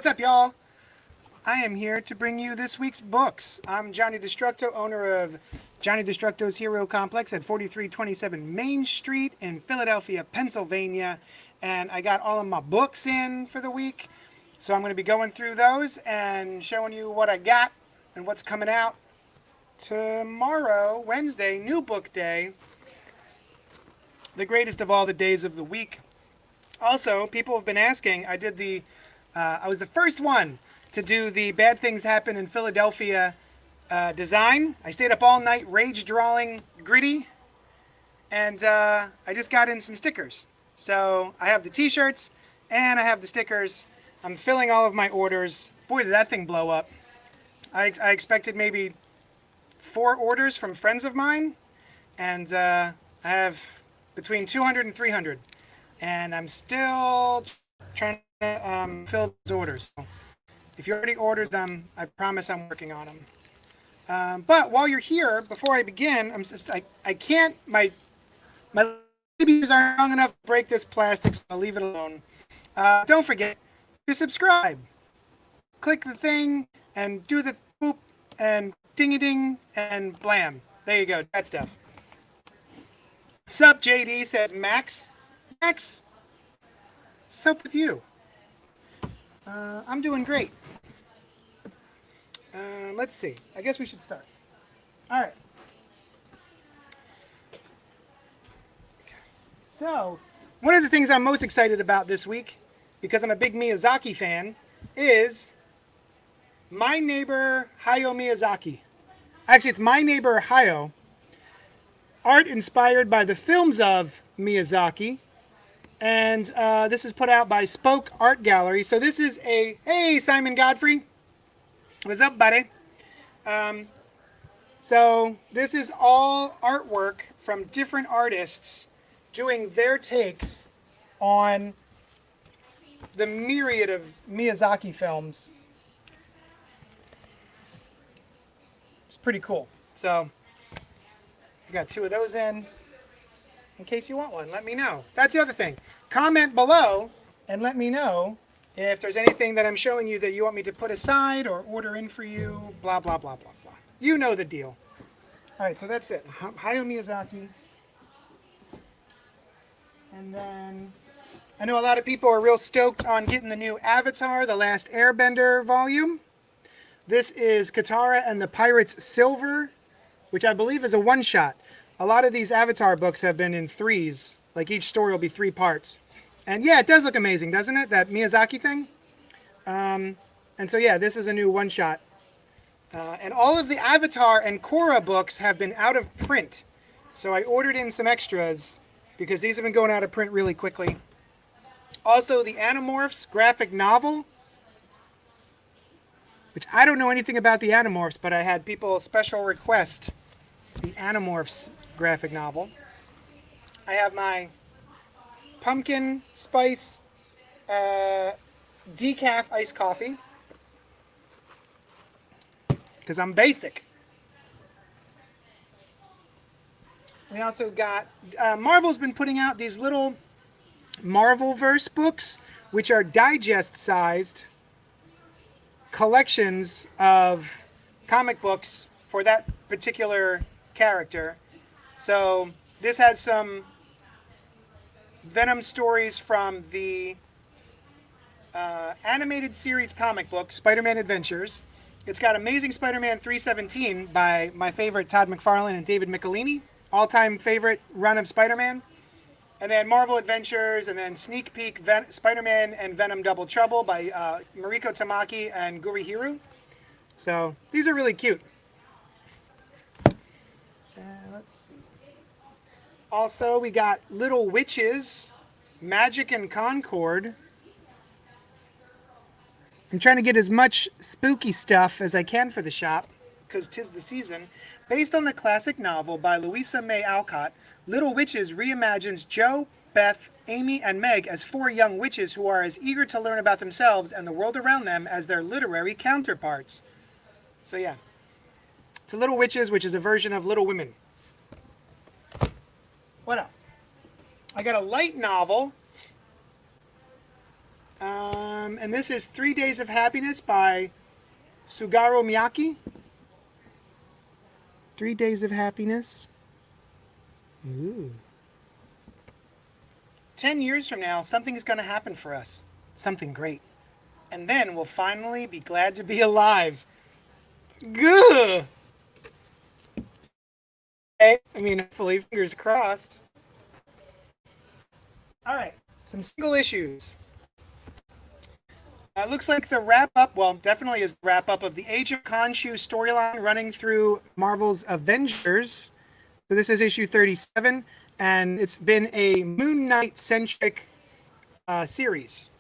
up, y'all? I am here to bring you this week's books. I'm Johnny Destructo, owner of Johnny Destructo's Hero Complex at 4327 Main Street in Philadelphia, Pennsylvania. And I got all of my books in for the week. So I'm going to be going through those and showing you what I got and what's coming out. Tomorrow, Wednesday, new book day. The greatest of all the days of the week. Also, people have been asking, I was the first one to do the Bad Things Happen in Philadelphia design. I stayed up all night rage drawing gritty, and I just got in some stickers. So I have the t-shirts and I have the stickers. I'm filling all of my orders. Boy, did that thing blow up. I expected maybe 4 orders from friends of mine, and I have between 200 and 300. And I'm still trying to fill those orders. So if you already ordered them, I promise I'm working on them. But while you're here, before I begin, I can't, my babies aren't long enough to break this plastic, so I'll leave it alone. Don't forget to subscribe. Click the thing and do the boop and ding-a-ding and blam. There you go, that stuff. Sup, JD, says Max. Max, what's up with you? I'm doing great. Let's see. I guess we should start. All right. So, one of the things I'm most excited about this week, because I'm a big Miyazaki fan, is My Neighbor Hayao Miyazaki. Actually, it's My Neighbor Hayao. Art inspired by the films of Miyazaki. And this is put out by Spoke Art Gallery. So this is hey, Simon Godfrey. What's up, buddy? So this is all artwork from different artists doing their takes on the myriad of Miyazaki films. It's pretty cool. So I got 2 of those in case you want one. Let me know. That's the other thing. Comment below and let me know if there's anything that I'm showing you that you want me to put aside or order in for you, blah, blah, blah, blah, blah. You know the deal. All right, so that's it. Hayao Miyazaki. And then I know a lot of people are real stoked on getting the new Avatar, The Last Airbender volume. This is Katara and the Pirates Silver, which I believe is a one-shot. A lot of these Avatar books have been in 3s. Like each story will be 3 parts. And yeah, it does look amazing, doesn't it? That Miyazaki thing. And so yeah, this is a new one-shot. And all of the Avatar and Korra books have been out of print. So I ordered in some extras because these have been going out of print really quickly. Also, the Animorphs graphic novel, which I don't know anything about the Animorphs, but I had people special request the Animorphs graphic novel. I have my pumpkin spice decaf iced coffee because I'm basic. We also got Marvel's been putting out these little Marvelverse books, which are digest-sized collections of comic books for that particular character. So this had some Venom stories from the animated series comic book, Spider-Man Adventures. It's got Amazing Spider-Man 317 by my favorite Todd McFarlane and David Michelini. All-time favorite run of Spider-Man. And then Marvel Adventures, and then Sneak Peek Spider-Man and Venom Double Trouble by Mariko Tamaki and Gurihiru. So these are really cute. Let's see. Also, we got Little Witches, Magic and Concord. I'm trying to get as much spooky stuff as I can for the shop, because 'tis the season. Based on the classic novel by Louisa May Alcott, Little Witches reimagines Jo, Beth, Amy, and Meg as 4 young witches who are as eager to learn about themselves and the world around them as their literary counterparts. So yeah, it's Little Witches, which is a version of Little Women. What else? I got a light novel And this is 3 Days of Happiness by Sugaro Miyake. 3 Days of Happiness. Ooh. 10 years from now, something's going to happen for us. Something great. And then we'll finally be glad to be alive. Gah! Okay. I mean, hopefully, fingers crossed. All right. Some single issues. It looks like the wrap-up, well, definitely is the wrap-up of the Age of Khonshu storyline running through Marvel's Avengers. So this is issue 37, and it's been a Moon Knight-centric series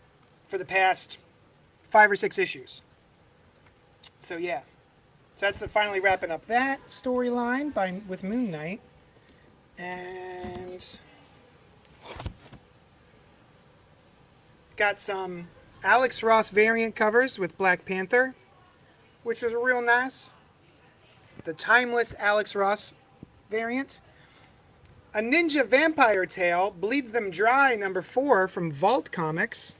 for the past 5 or 6 issues. So yeah. So that's finally wrapping up that storyline with Moon Knight. And got some Alex Ross variant covers with Black Panther, which is real nice. The timeless Alex Ross variant. A Ninja Vampire Tale, Bleed Them Dry, number 4 from Vault Comics.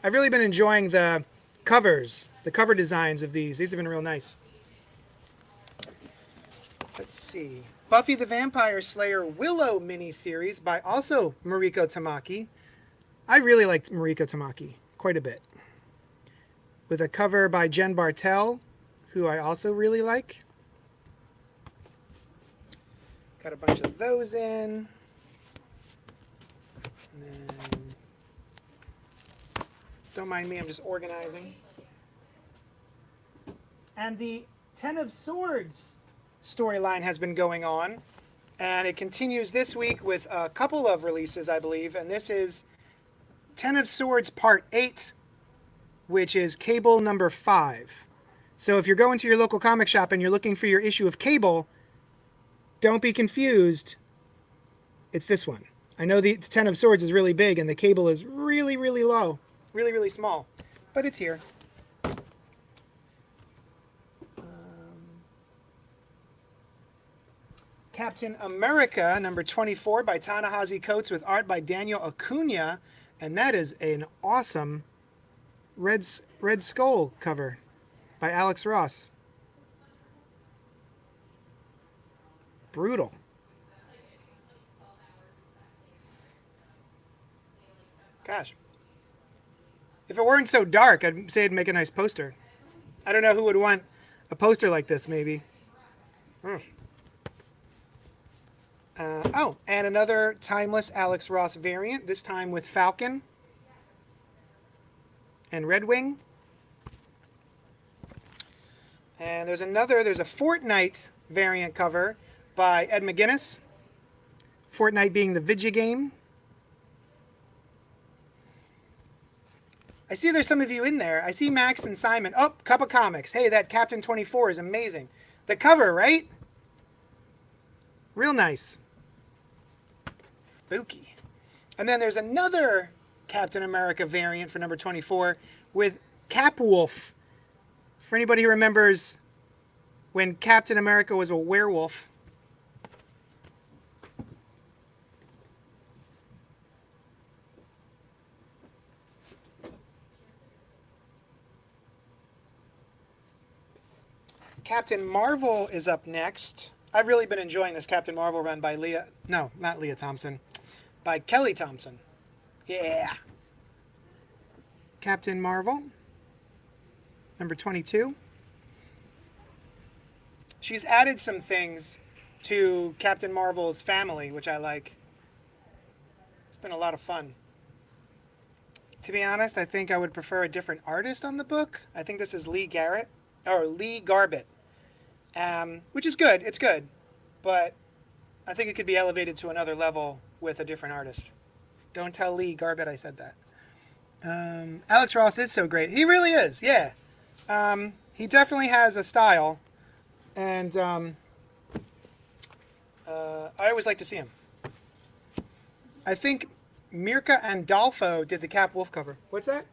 I've really been enjoying the covers, the cover designs of these. These have been real nice. Let's see. Buffy the Vampire Slayer Willow miniseries by also Mariko Tamaki. I really liked Mariko Tamaki quite a bit. With a cover by Jen Bartel, who I also really like. Got a bunch of those in. And then, don't mind me, I'm just organizing. And the Ten of Swords storyline has been going on, and it continues this week with a couple of releases, I believe, and this is Ten of Swords Part 8, which is Cable number 5. So if you're going to your local comic shop and you're looking for your issue of Cable, don't be confused. It's this one. I know the Ten of Swords is really big and the Cable is really, really low. Really, really small. But it's here. Captain America, number 24 by Ta-Nehisi Coates with art by Daniel Acuna. And that is an awesome Red Skull cover by Alex Ross. Brutal. Gosh. If it weren't so dark, I'd say it'd make a nice poster. I don't know who would want a poster like this, maybe. Oh, and another timeless Alex Ross variant, this time with Falcon and Red Wing. And there's a Fortnite variant cover by Ed McGuinness. Fortnite being the video game. I see there's some of you in there. I see Max and Simon. Oh, Cup of Comics. Hey, that Captain 24 is amazing. The cover, right? Real nice. Spooky. And then there's another Captain America variant for number 24 with Capwolf. For anybody who remembers when Captain America was a werewolf. Captain Marvel is up next. I've really been enjoying this Captain Marvel run by by Kelly Thompson. Yeah. Captain Marvel, number 22. She's added some things to Captain Marvel's family, which I like. It's been a lot of fun. To be honest, I think I would prefer a different artist on the book. I think this is Lee Garbett, which is good. It's good, but I think it could be elevated to another level with a different artist. Don't tell Lee Garbett I said that. Alex Ross is so great. He really is, yeah. He definitely has a style, and I always like to see him. I think Mirka and Dolfo did the Cap Wolf cover. What's that?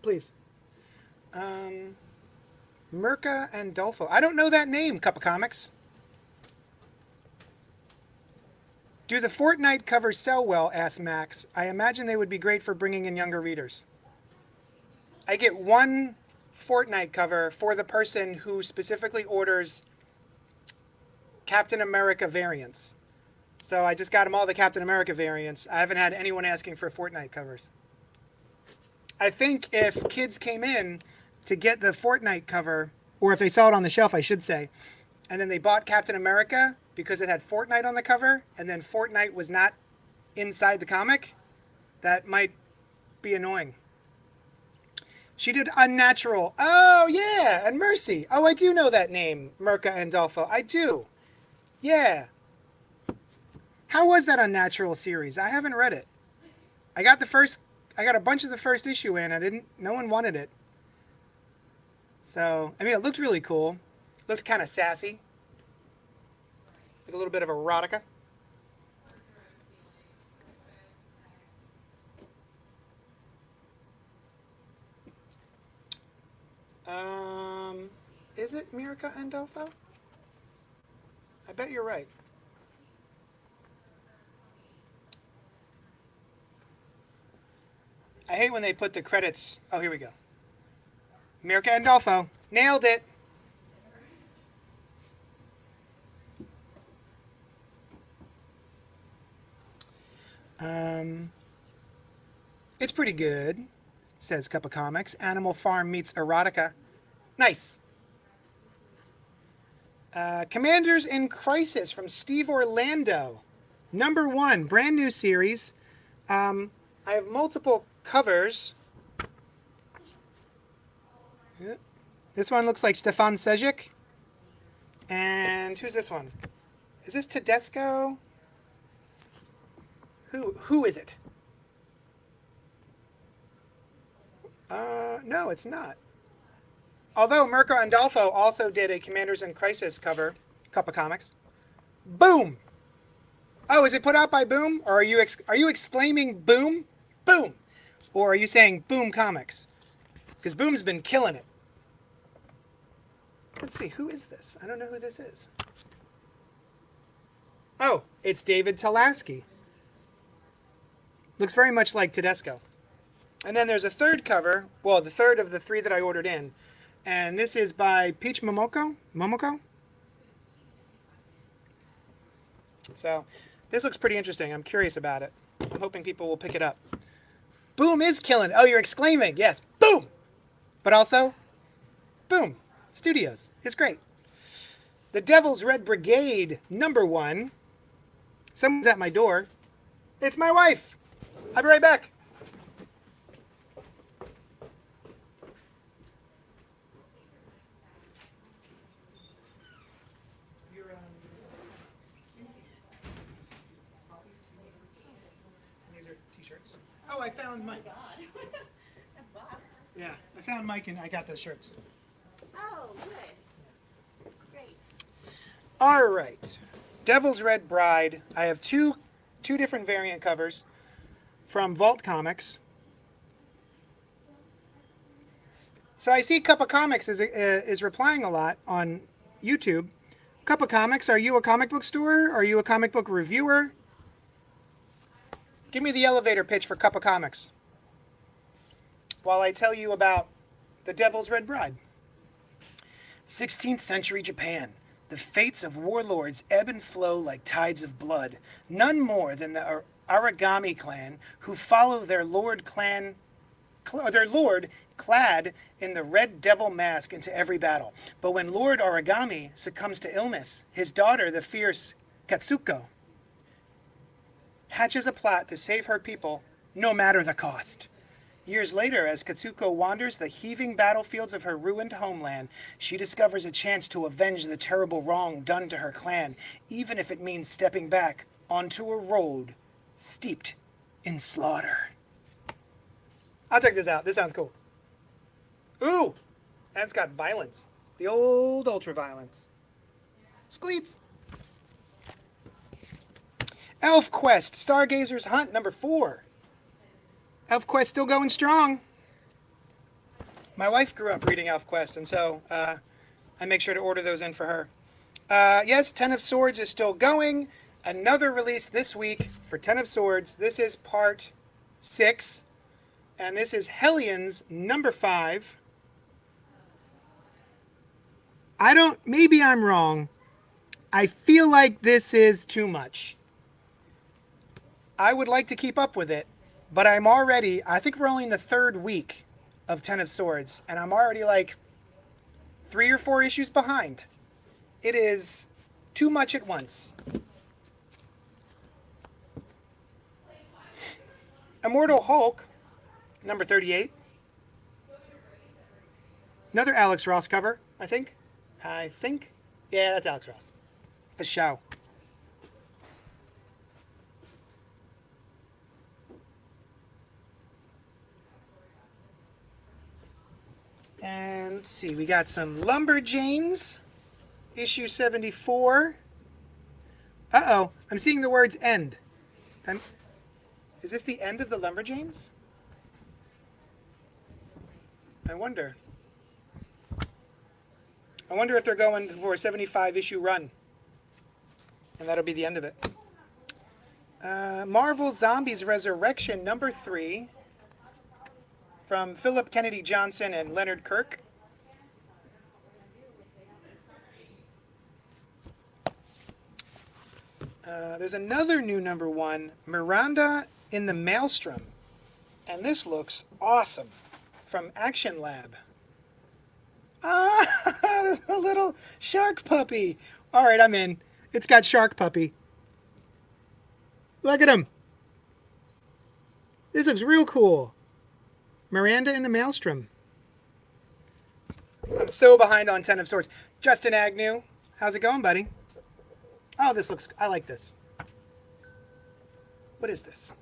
Please. Mirka and Dolfo. I don't know that name, Cup of Comics. Do the Fortnite covers sell well? Asked Max. I imagine they would be great for bringing in younger readers. I get one Fortnite cover for the person who specifically orders Captain America variants. So I just got them all the Captain America variants. I haven't had anyone asking for Fortnite covers. I think if kids came in to get the Fortnite cover, or if they saw it on the shelf, I should say, and then they bought Captain America because it had Fortnite on the cover, and then Fortnite was not inside the comic, that might be annoying. She did Unnatural. Oh, yeah, and Mercy. Oh, I do know that name, Mirka Andolfo. I do. Yeah. How was that Unnatural series? I haven't read it. I got a bunch of the first issue in. No one wanted it. So, I mean, it looked really cool. Looked kind of sassy. With a little bit of erotica. Is it Mirka Andolfo? I bet you're right. I hate when they put the credits. Oh, here we go. Mirka Andolfo. Nailed it. It's pretty good, says Cup of Comics. Animal Farm meets erotica. Nice. Commanders in Crisis from Steve Orlando. #1, brand new series. I have multiple covers. This one looks like Stefan Sejic. And who's this one? Is this Tedesco? Who is it? No, it's not. Although Mirka Andolfo also did a Commanders in Crisis cover, Cup of Comics. Boom! Oh, is it put out by Boom? Or are you exclaiming Boom? Boom! Or are you saying Boom Comics? Because Boom's been killing it. Let's see, who is this? I don't know who this is. Oh, it's David Talaski. Looks very much like Tedesco. And then there's a third cover, well, the third of the 3 that I ordered in. And this is by Peach Momoko? So, this looks pretty interesting. I'm curious about it. I'm hoping people will pick it up. Boom is killing. Oh, you're exclaiming. Yes, boom! But also, boom. Studios. It's great. The Devil's Red Brigade, #1. Someone's at my door. It's my wife. I'll be right back. These are t-shirts. Oh, I found Mike. Oh my God. That box. Yeah, I found Mike and I got those shirts. Oh, good. Great. All right. Devil's Red Bride. I have two different variant covers from Vault Comics. So I see Cup of Comics is replying a lot on YouTube. Cup of Comics, are you a comic book store? Are you a comic book reviewer? Give me the elevator pitch for Cup of Comics while I tell you about The Devil's Red Bride. 16th century Japan. The fates of warlords ebb and flow like tides of blood. None more than the Aragami clan, who follow their lord clad in the red devil mask into every battle. But when Lord Aragami succumbs to illness, his daughter, the fierce Katsuko, hatches a plot to save her people, no matter the cost. Years later, as Katsuko wanders the heaving battlefields of her ruined homeland, she discovers a chance to avenge the terrible wrong done to her clan, even if it means stepping back onto a road steeped in slaughter. I'll check this out. This sounds cool. Ooh! And it's got violence. The old ultra-violence. Skleets! Elf Quest, Stargazer's Hunt, #4. Elf Quest still going strong. My wife grew up reading Elf Quest, and so I make sure to order those in for her. Yes, Ten of Swords is still going. Another release this week for Ten of Swords. This is part 6, and this is Hellions number 5. Maybe I'm wrong. I feel like this is too much. I would like to keep up with it, but I think we're only in the 3rd week of Ten of Swords, and I'm already like 3 or 4 issues behind. It is too much at once. Immortal Hulk, number 38. Another Alex Ross cover, I think. Yeah, that's Alex Ross. For show. And let's see, we got some Lumberjanes, issue 74. Uh-oh, I'm seeing the words end. Is this the end of the Lumberjanes? I wonder if they're going for a 75 issue run. And that'll be the end of it. Marvel Zombies Resurrection number 3 from Philip Kennedy Johnson and Leonard Kirk. There's another new number 1, Miranda in the Maelstrom. And this looks awesome. From Action Lab. Ah, there's a little shark puppy. All right, I'm in. It's got Shark Puppy. Look at him. This looks real cool. Miranda in the Maelstrom. I'm so behind on Ten of Swords. Justin Agnew, how's it going, buddy? Oh, I like this. What is this?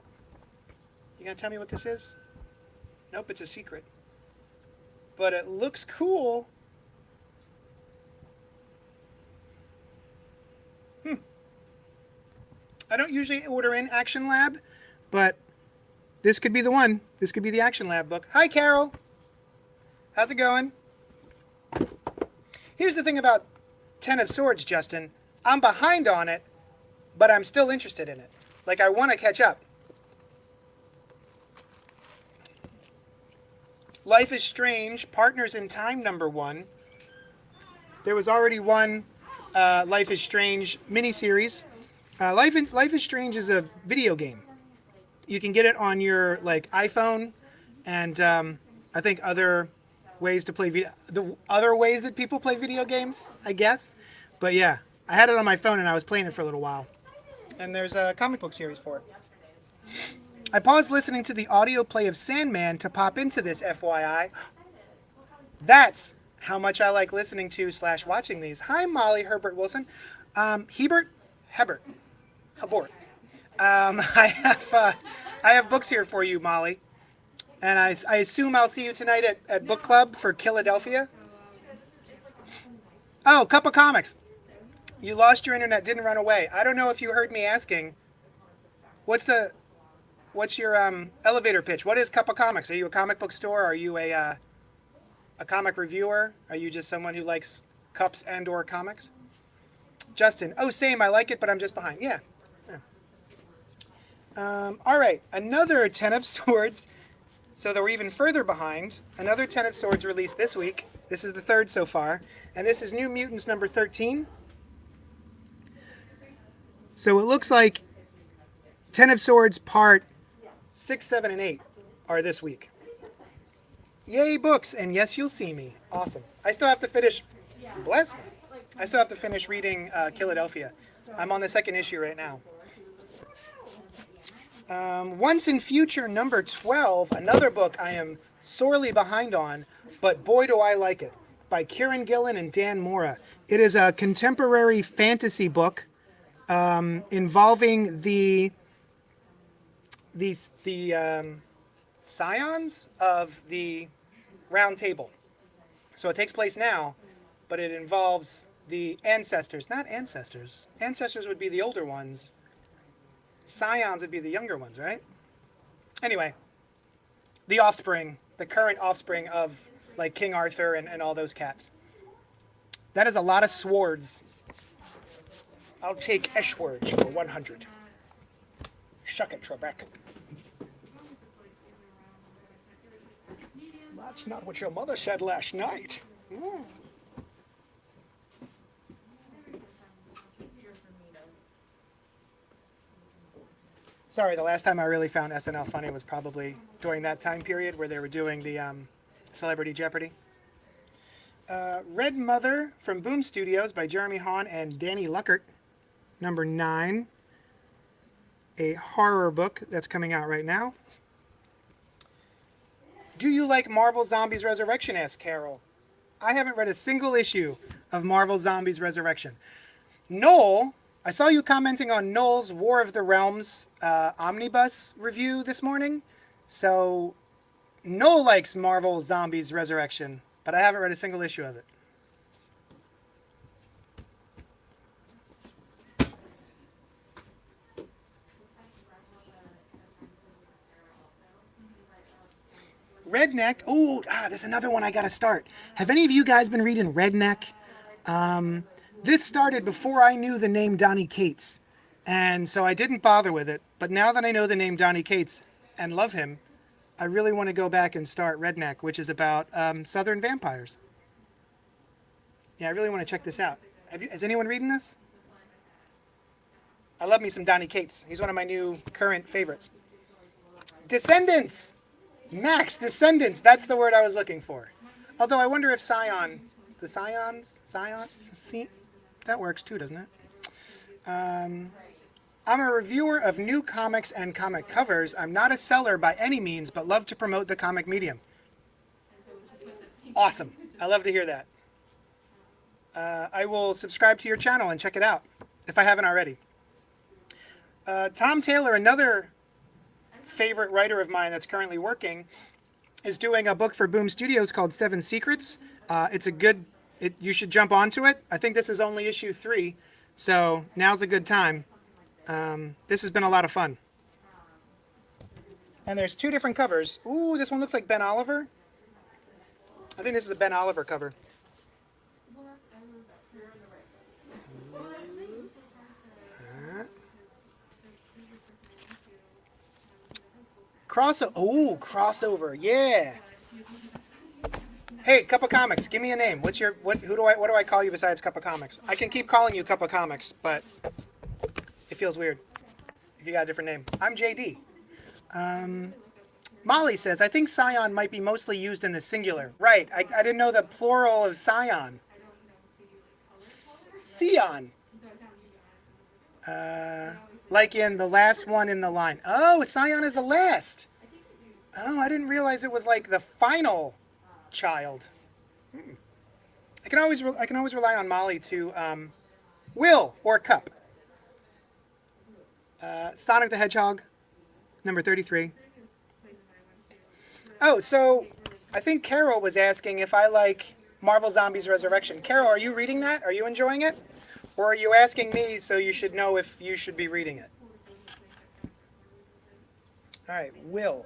You gonna tell me what this is? Nope, it's a secret. But it looks cool. I don't usually order in Action Lab, but this could be the one. This could be the Action Lab book. Hi, Carol. How's it going? Here's the thing about Ten of Swords, Justin. I'm behind on it, but I'm still interested in it. Like, I want to catch up. Life is Strange, Partners in Time number 1. There was already one Life is Strange miniseries. Life is Strange is a video game. You can get it on your iPhone, and I think other ways to play the other ways that people play video games, I guess. But yeah, I had it on my phone and I was playing it for a little while. And there's a comic book series for it. I paused listening to the audio play of Sandman to pop into this, FYI. That's how much I like listening to / watching these. Hi, Molly Herbert Wilson. Hebert. I have books here for you, Molly. And I assume I'll see you tonight at book club for Philadelphia. Oh, Cup of Comics. You lost your internet, didn't run away. I don't know if you heard me asking. What's your elevator pitch? What is Cup of Comics? Are you a comic book store? Are you a comic reviewer? Are you just someone who likes cups and or comics? Justin, oh, same. I like it, but I'm just behind. Yeah. All right, another Ten of Swords. So that we're even further behind. Another Ten of Swords released this week. This is the 3rd so far. And this is New Mutants number 13. So it looks like Ten of Swords part 6, 7, and 8 are this week. Yay, books. And yes, you'll see me. Awesome. I still have to finish. Bless me. I still have to finish reading Philadelphia. I'm on the 2nd issue right now. Once in Future number 12, another book I am sorely behind on, but boy do I like it, by Kieran Gillen and Dan Mora. It is a contemporary fantasy book involving the scions of the Round Table. So it takes place now, but it involves the ancestors, not ancestors. Ancestors would be the older ones. Scions would be the younger ones, right? Anyway, the offspring, the current offspring of like King Arthur and all those cats. That is a lot of swords. I'll take Eschwords for 100. Shuck it, Trebek. That's not what your mother said last night. Mm. Sorry, the last time I really found SNL funny was probably during that time period where they were doing the Celebrity Jeopardy. Red Mother from Boom Studios by Jeremy Hahn and Danny Luckert. Number 9. A horror book that's coming out right now. Do you like Marvel Zombies Resurrection? Asked Carol. I haven't read a single issue of Marvel Zombies Resurrection. Noel, I saw you commenting on Noel's War of the Realms omnibus review this morning. So Noel likes Marvel Zombies Resurrection, but I haven't read a single issue of it. Redneck. Oh, there's another one I got to start. Have any of you guys been reading Redneck? This started before I knew the name Donny Cates, and so I didn't bother with it. But now that I know the name Donny Cates and love him, I really want to go back and start Redneck, which is about Southern vampires. Yeah, I really want to check this out. Has anyone reading this? I love me some Donny Cates. He's one of my new current favorites. Descendants! Max, Descendants. That's the word I was looking for. Although I wonder if Scion... Is the Scions? Scion? That works too, doesn't it? I'm a reviewer of new comics and comic covers. I'm not a seller by any means, but love to promote the comic medium. Awesome. I love to hear that. I will subscribe to your channel and check it out, if I haven't already. Tom Taylor, another favorite writer of mine that's currently working, is doing a book for Boom Studios called 7 Secrets. It's a good... you should jump onto it. I think this is only issue 3, so now's a good time. This has been a lot of fun. And there's 2 different covers. Ooh, this one looks like Ben Oliver. I think this is a Ben Oliver cover. Crossover, yeah. Hey, Cup of Comics, give me a name. What do I call you besides Cup of Comics? I can keep calling you Cup of Comics, but it feels weird if you got a different name. I'm JD. Molly says, I think Scion might be mostly used in the singular. Right, I didn't know the plural of Scion. Scion. Like in the last one in the line. Oh, Scion is the last. Oh, I didn't realize it was like the final child. I can always rely on Molly to Will or Cup. Sonic the Hedgehog, number 33. Oh, so I think Carol was asking if I like Marvel Zombies Resurrection. Carol, are you reading that? Are you enjoying it? Or are you asking me so you should know if you should be reading it? All right, Will.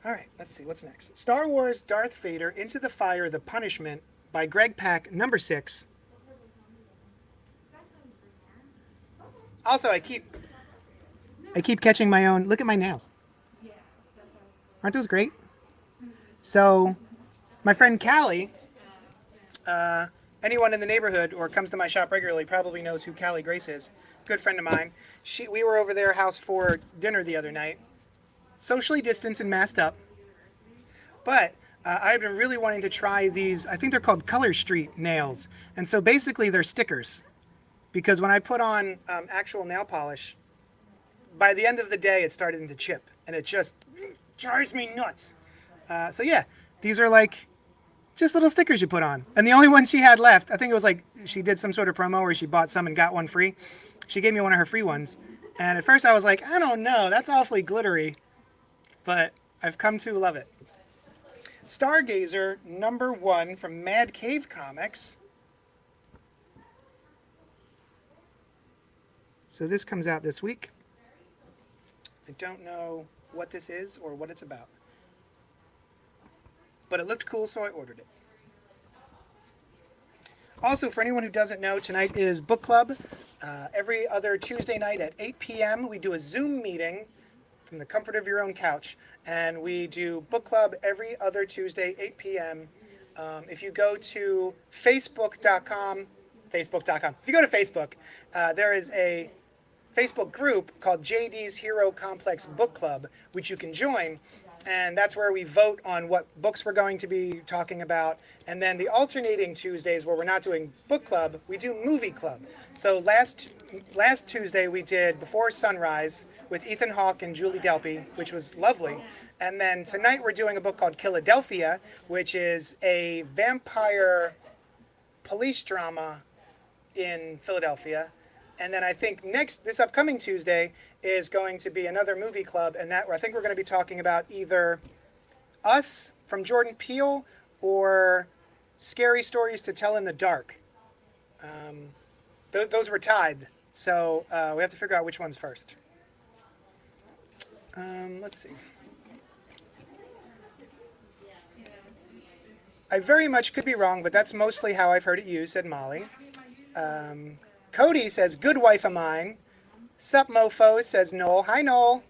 All right, let's see, what's next? Star Wars Darth Vader Into the Fire, The Punishment by Greg Pak, number 6. Also, I keep catching my own, look at my nails. Aren't those great? So, my friend Callie, anyone in the neighborhood or comes to my shop regularly probably knows who Callie Grace is. Good friend of mine. We were over their house for dinner the other night. Socially distanced and masked up. But I've been really wanting to try these, I think they're called Color Street nails. And so basically they're stickers. Because when I put on actual nail polish, by the end of the day it started to chip. And it just drives me nuts. So yeah, these are like just little stickers you put on. And the only one she had left, I think it was like she did some sort of promo where she bought some and got one free. She gave me one of her free ones. And at first I was like, I don't know, that's awfully glittery. But I've come to love it. Stargazer number 1 from Mad Cave Comics. So this comes out this week. I don't know what this is or what it's about. But it looked cool, so I ordered it. Also, for anyone who doesn't know, tonight is book club Every other Tuesday night at 8 p.m., we do a Zoom meeting from the comfort of your own couch. And we do book club every other Tuesday, 8 p.m. If you go to facebook.com, if you go to Facebook, there is a Facebook group called JD's Hero Complex Book Club, which you can join. And that's where we vote on what books we're going to be talking about. And then the alternating Tuesdays where we're not doing book club, we do movie club. So last Tuesday we did Before Sunrise with Ethan Hawke and Julie Delpy, which was lovely. And then tonight we're doing a book called Philadelphia, which is a vampire police drama in Philadelphia. And then I think this upcoming Tuesday is going to be another movie club, and I think we're going to be talking about either Us from Jordan Peele or Scary Stories to Tell in the Dark. Those were tied, so we have to figure out which one's first. Let's see. I very much could be wrong, but that's mostly how I've heard it used, said Molly. Cody says, good wife of mine. Sup mofo, says Noel. Hi, Noel.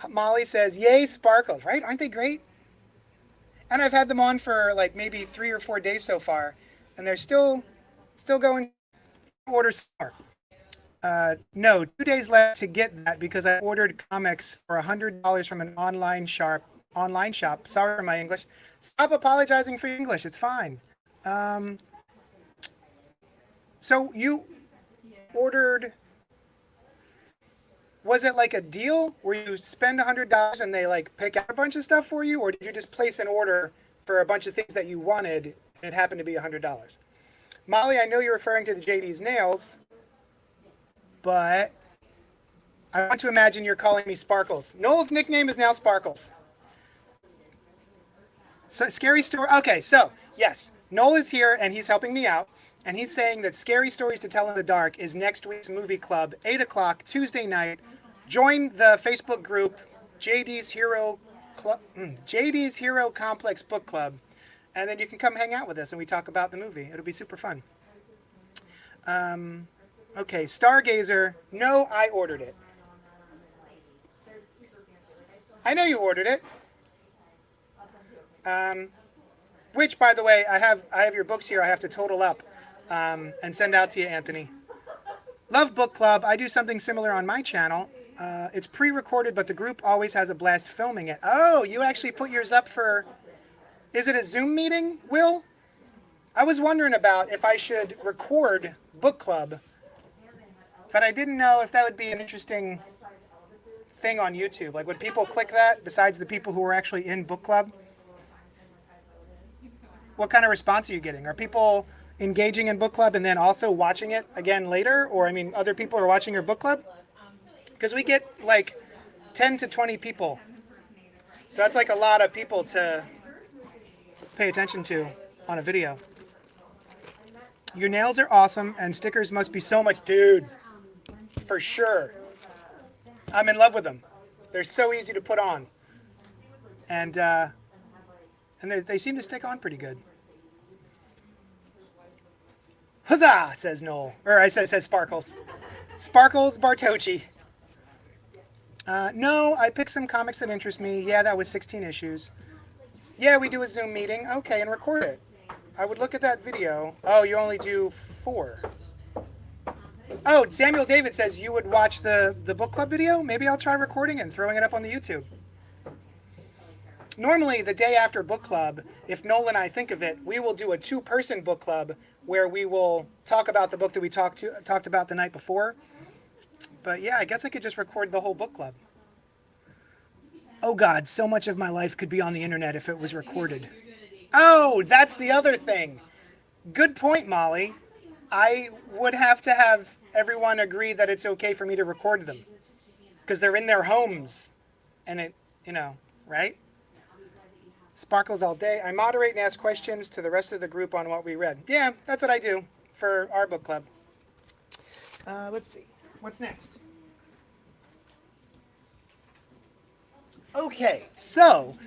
Molly says, yay, sparkles. Right? Aren't they great? And I've had them on for like maybe 3 or 4 days so far. And they're still going to order some more. No, 2 days left to get that because I ordered comics for $100 from an online shop. Sorry for my English. Stop apologizing for your English. It's fine. So you ordered, was it like a deal where you spend $100 and they like pick out a bunch of stuff for you? Or did you just place an order for a bunch of things that you wanted and it happened to be $100? Molly, I know you're referring to the JD's nails, but I want to imagine you're calling me Sparkles. Noel's nickname is now Sparkles. So Scary Story. Okay, so yes, Noel is here and he's helping me out. And he's saying that Scary Stories to Tell in the Dark is next week's movie club, 8 o'clock, Tuesday night. Join the Facebook group, JD's Hero Complex Book Club. And then you can come hang out with us and we talk about the movie. It'll be super fun. Okay, Stargazer. No, I ordered it. I know you ordered it. Which, by the way, I have your books here I have to total up. And send out to you, Anthony. Love Book Club. I do something similar on my channel. It's pre-recorded, but the group always has a blast filming it. Oh, you actually put yours up for... Is it a Zoom meeting, Will? I was wondering about if I should record Book Club, but I didn't know if that would be an interesting thing on YouTube. Like, would people click that besides the people who are actually in Book Club? What kind of response are you getting? Are people engaging in book club and then also watching it again later? Or, I mean, other people are watching your book club? Because we get like 10 to 20 people. So that's like a lot of people to pay attention to on a video. Your nails are awesome and stickers must be so much. Dude, for sure. I'm in love with them. They're so easy to put on. And they seem to stick on pretty good. Huzzah, says Noel. Or says Sparkles. Sparkles Bartocci. No, I picked some comics that interest me. Yeah, that was 16 issues. Yeah, we do a Zoom meeting. Okay, and record it. I would look at that video. Oh, you only do 4. Oh, Samuel David says you would watch the book club video. Maybe I'll try recording it and throwing it up on the YouTube. Normally, the day after book club, if Noel and I think of it, we will do a 2-person book club where we will talk about the book that we talked about the night before. But yeah, I guess I could just record the whole book club. Oh God, so much of my life could be on the internet if it was recorded. Oh, that's the other thing. Good point, Molly. I would have to have everyone agree that it's okay for me to record them because they're in their homes and it, right? Sparkles all day. I moderate and ask questions to the rest of the group on what we read. Yeah, that's what I do for our book club. Let's see. What's next? Okay, so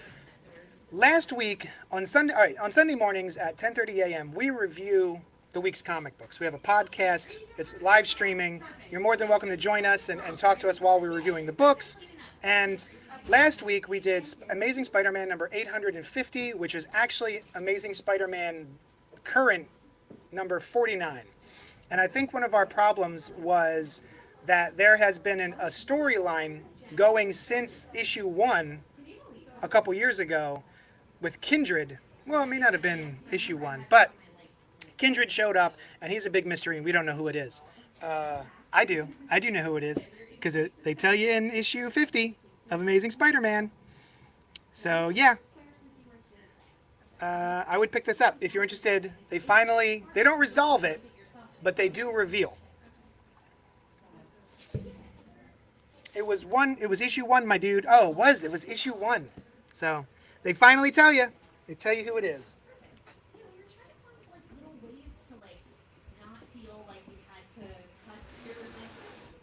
last week on Sunday mornings at 10:30 a.m. we review the week's comic books. We have a podcast. It's live streaming. You're more than welcome to join us and talk to us while we're reviewing the books. And last week we did Amazing Spider-Man number 850, which is actually Amazing Spider-Man current number 49. And I think one of our problems was that there has been a storyline going since issue 1 a couple years ago with Kindred. Well, it may not have been issue 1, but Kindred showed up, and he's a big mystery, and we don't know who it is. I do know who it is, because they tell you in issue 50 of Amazing Spider-Man. So, yeah. I would pick this up if you're interested. They don't resolve it, but they do reveal. It was issue 1, my dude. Oh, it was issue 1. So, they finally tell you. They tell you who it is.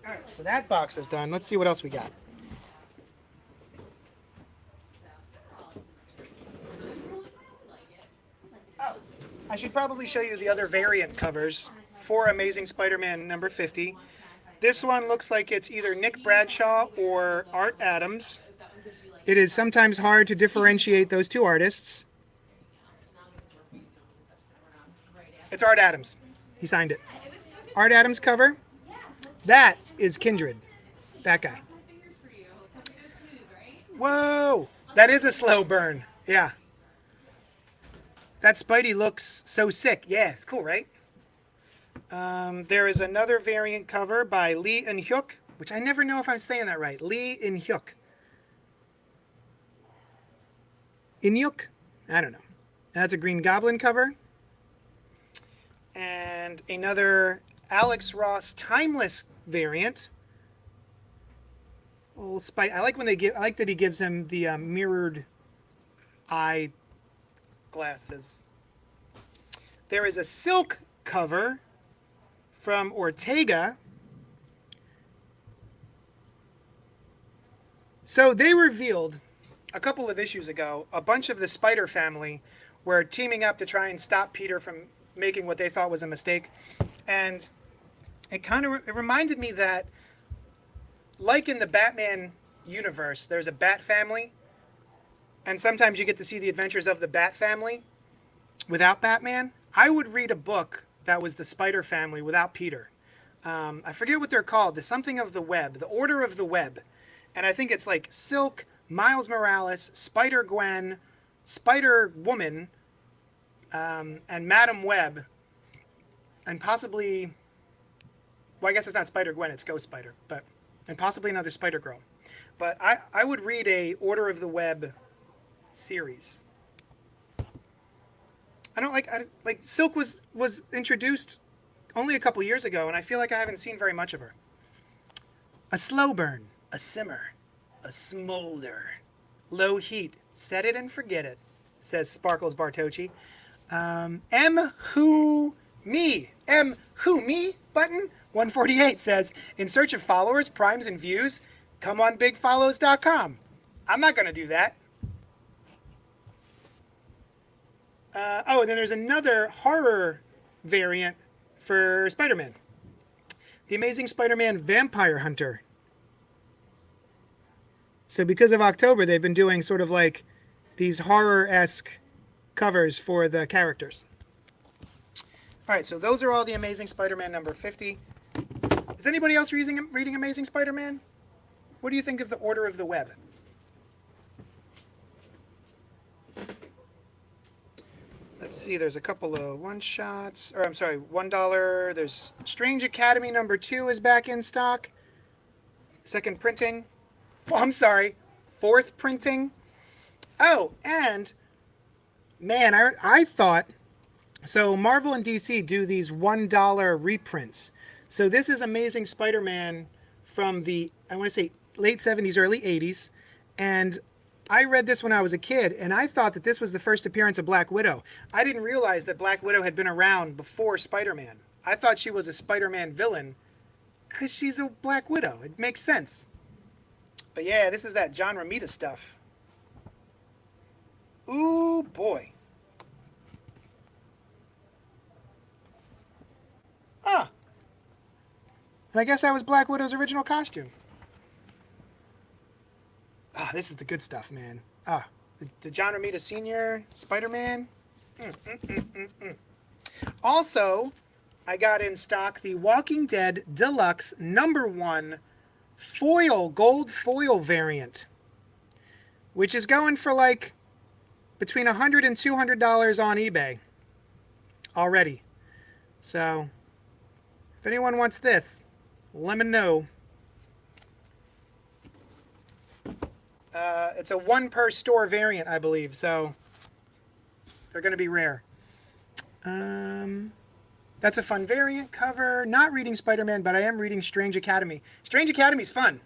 All right, so that box is done. Let's see what else we got. Oh, I should probably show you the other variant covers for Amazing Spider-Man number 50. This one looks like it's either Nick Bradshaw or Art Adams. It is sometimes hard to differentiate those two artists. It's Art Adams. He signed it. Art Adams cover. That is Kindred. That guy. Whoa! That is a slow burn. Yeah. That Spidey looks so sick. Yeah, it's cool, right? There is another variant cover by Lee and Hyuk, which I never know if I'm saying that right. Lee and Hyuk. Inyuk? I don't know. That's a Green Goblin cover. And another Alex Ross Timeless variant. Oh, I like that he gives him the mirrored eye glasses. There is a silk cover from Ortega. So they revealed a couple of issues ago a bunch of the Spider family were teaming up to try and stop Peter from making what they thought was a mistake. And it reminded me that, like in the Batman universe, there's a Bat family, and sometimes you get to see the adventures of the Bat family without Batman. I would read a book that was the Spider family without Peter. I forget what they're called. The something of the web, the Order of the Web. And I think it's like Silk, Miles Morales, Spider-Gwen, Spider-Woman, and Madam Web, and possibly, well, I guess it's not Spider-Gwen, it's Ghost Spider, and possibly another Spider-Girl. But I would read a Order of the Web series. Silk was introduced only a couple years ago, and I feel like I haven't seen very much of her. A slow burn, a simmer, a smolder, low heat, set it and forget it, says Sparkles Bartocci. M Who Me button 148 says, in search of followers, primes, and views, come on bigfollows.com. I'm not going to do that. And then there's another horror variant for Spider-Man. The Amazing Spider-Man Vampire Hunter. So because of October, they've been doing sort of like these horror-esque covers for the characters. All right, so those are all the Amazing Spider-Man number 50. Is anybody else reading Amazing Spider-Man? What do you think of the Order of the Web? Let's see, there's a couple of one-shots. Or, I'm sorry, $1. There's Strange Academy number 2 is back in stock. Second printing. I'm sorry, fourth printing. Oh, and, man, I thought, so Marvel and DC do these $1 reprints. So this is Amazing Spider-Man from the, I want to say, late 70s, early 80s. And I read this when I was a kid, and I thought that this was the first appearance of Black Widow. I didn't realize that Black Widow had been around before Spider-Man. I thought she was a Spider-Man villain because she's a Black Widow. It makes sense. But yeah, this is that John Romita stuff. Ooh, boy. And I guess that was Black Widow's original costume. Ah, this is the good stuff, man. Ah, the John Romita Sr. Spider-Man. Also, I got in stock the Walking Dead Deluxe #1 foil, gold foil variant, which is going for like between $100 and $200 on eBay already. So, if anyone wants this, let me know. It's a 1 per store variant, I believe, so they're going to be rare. That's a fun variant cover. Not reading Spider-Man, but I am reading Strange Academy. Strange Academy's fun.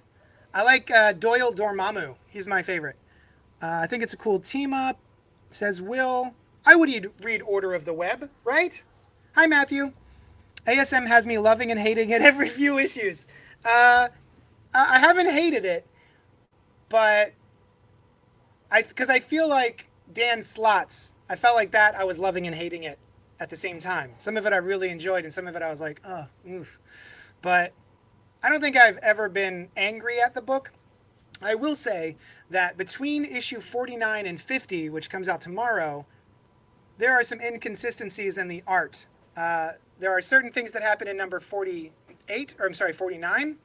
I like Doyle Dormammu. He's my favorite. I think it's a cool team up. Says Will. I would read Order of the Web, right? Hi, Matthew. ASM has me loving and hating it every few issues. I haven't hated it, but because I feel like Dan Slott's, I felt like that I was loving and hating it at the same time. Some of it I really enjoyed, and some of it I was like, oh, oof. But I don't think I've ever been angry at the book. I will say that between issue 49 and 50, which comes out tomorrow, there are some inconsistencies in the art. There are certain things that happen in number 49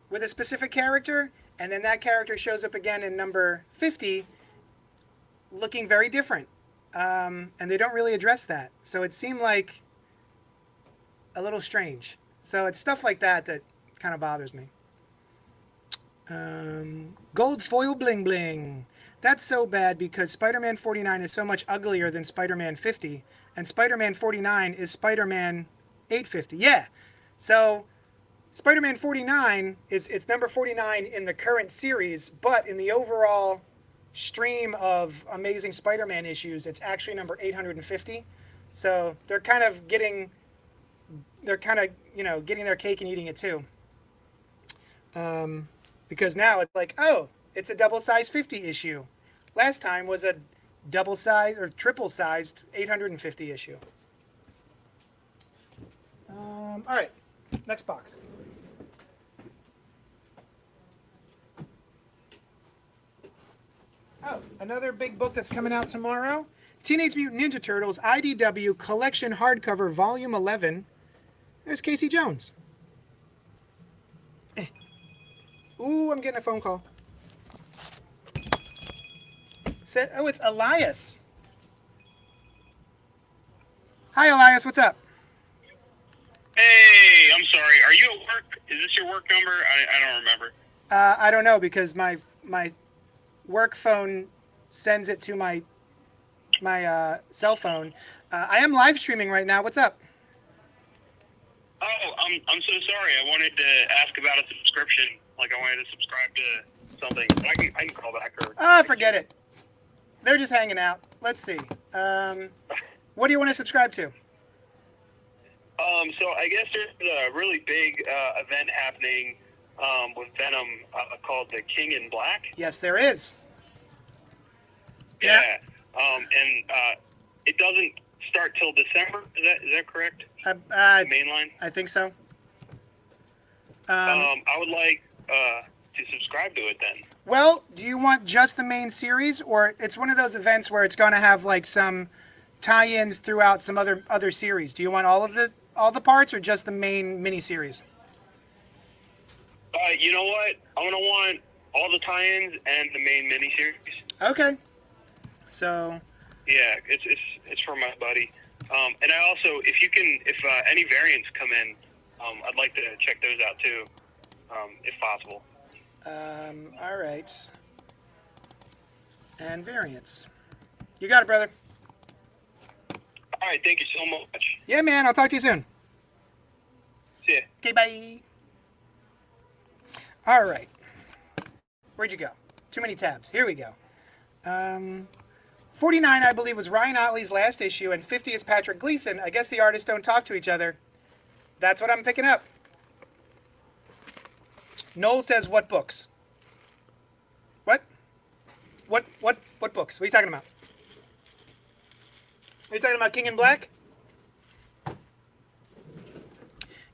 with a specific character, and then that character shows up again in number 50 looking very different. And they don't really address that. So it seemed like a little strange. So it's stuff like that that kind of bothers me. Gold foil bling bling. That's so bad because Spider-Man 49 is so much uglier than Spider-Man 50. And Spider-Man 49 is Spider-Man 850. Yeah. So Spider-Man 49 it's number 49 in the current series, but in the overall stream of Amazing Spider-Man issues, it's actually number 850. So they're kind of getting their cake and eating it too. Because now it's like, oh, it's a double-sized 50 issue. Last time was a double-sized or triple-sized 850 issue. All right, next box. Oh, another big book that's coming out tomorrow. Teenage Mutant Ninja Turtles IDW Collection Hardcover Volume 11. There's Casey Jones. Ooh, I'm getting a phone call. Oh, it's Elias. Hi, Elias. What's up? Hey, I'm sorry. Are you at work? Is this your work number? I don't remember. I don't know because my work phone sends it to my cell phone. I am live streaming right now. What's up? Oh, I'm so sorry. I wanted to ask about a subscription. Like I wanted to subscribe to something. I can call back or. Forget it. They're just hanging out. Let's see. What do you want to subscribe to? So I guess there's a really big event happening with Venom called the King in Black. Yes, there is. Yeah. And it doesn't start till December. Is that correct? Mainline. I think so. I would like to subscribe to it then. Well, do you want just the main series, or it's one of those events where it's going to have like some tie-ins throughout some other series? Do you want all the parts, or just the main miniseries? You know what? I'm gonna want all the tie-ins and the main miniseries. Okay. So. Yeah, it's for my buddy. And I also, if any variants come in, I'd like to check those out too, if possible. All right. And variants. You got it, brother. All right, thank you so much. Yeah, man. I'll talk to you soon. See ya. Okay, bye. All right. Where'd you go? Too many tabs. Here we go. 49, I believe, was Ryan Otley's last issue, and 50 is Patrick Gleason. I guess the artists don't talk to each other. That's what I'm picking up. Noel says, what books? What? What books? What are you talking about? Are you talking about King in Black?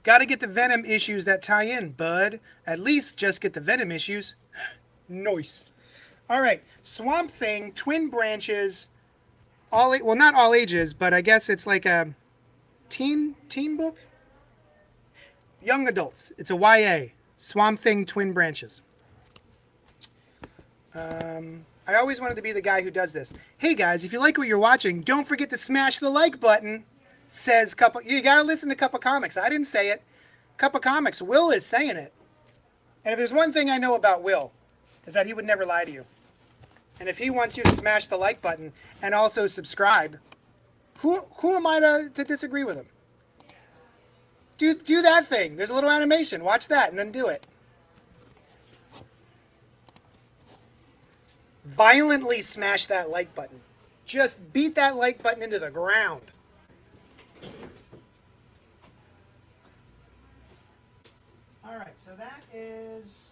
Got to get the Venom issues that tie in, bud. At least just get the Venom issues. Nice. All right, Swamp Thing, Twin Branches, well, not all ages, but I guess it's like a teen book? Young adults. It's a YA. Swamp Thing, Twin Branches. I always wanted to be the guy who does this. Hey guys, if you like what you're watching, don't forget to smash the like button. Says you gotta listen to Cup of Comics. I didn't say it. Cup of Comics. Will is saying it. And if there's one thing I know about Will, is that he would never lie to you. And if he wants you to smash the like button and also subscribe, who am I to disagree with him? Do that thing. There's a little animation. Watch that and then do it. Violently smash that like button. Just beat that like button into the ground. All right, so that is...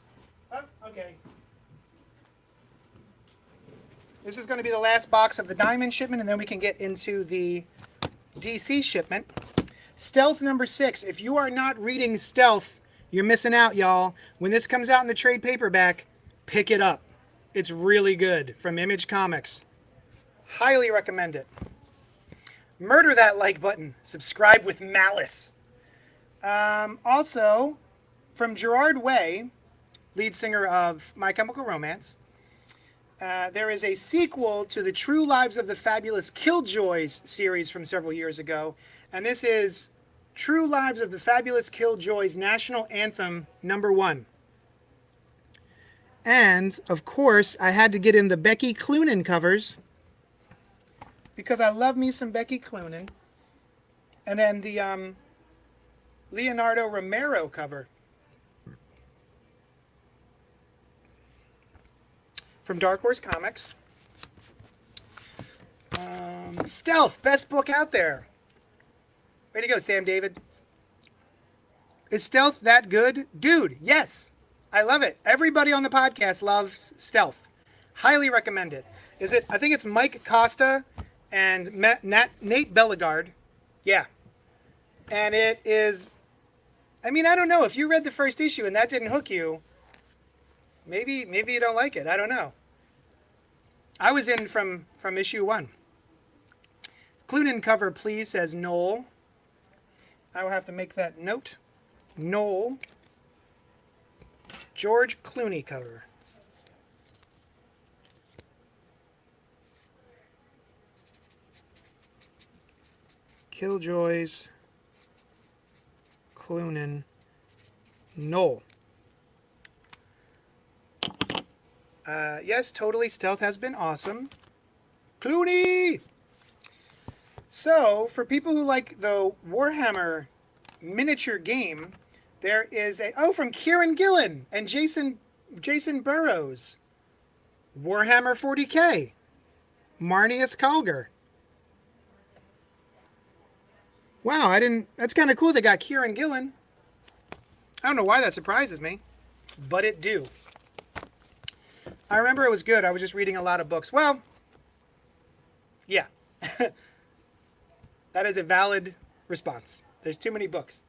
Oh, okay. This is going to be the last box of the Diamond shipment, and then we can get into the DC shipment. Stealth number 6. If you are not reading Stealth, you're missing out, y'all. When this comes out in the trade paperback, pick it up. It's really good, from Image Comics. Highly recommend it. Murder that like button. Subscribe with malice. Also, from Gerard Way, lead singer of My Chemical Romance, there is a sequel to the True Lives of the Fabulous Killjoys series from several years ago. And this is True Lives of the Fabulous Killjoys National Anthem #1. And, of course, I had to get in the Becky Cloonan covers because I love me some Becky Cloonan. And then the Leonardo Romero cover from Dark Horse Comics. Stealth, best book out there. Way to go, Sam David. Is Stealth that good? Dude, yes. I love it. Everybody on the podcast loves Stealth. Highly recommend it. I think it's Mike Costa and Nate Bellegarde. Yeah. And it is, I don't know. If you read the first issue and that didn't hook you, maybe you don't like it. I don't know. I was in from issue 1. Cloonan cover, please, says Noel. I will have to make that note. Noel. George Clooney cover. Killjoys. Cloonan. Noel. Yes, totally. Stealth has been awesome. Clooney! So, for people who like the Warhammer miniature game, there is from Kieran Gillen and Jason Burrows. Warhammer 40K. Marnius Calgar. Wow, that's kind of cool they got Kieran Gillen. I don't know why that surprises me, but it do. I remember it was good. I was just reading a lot of books. Well, yeah. That is a valid response. There's too many books.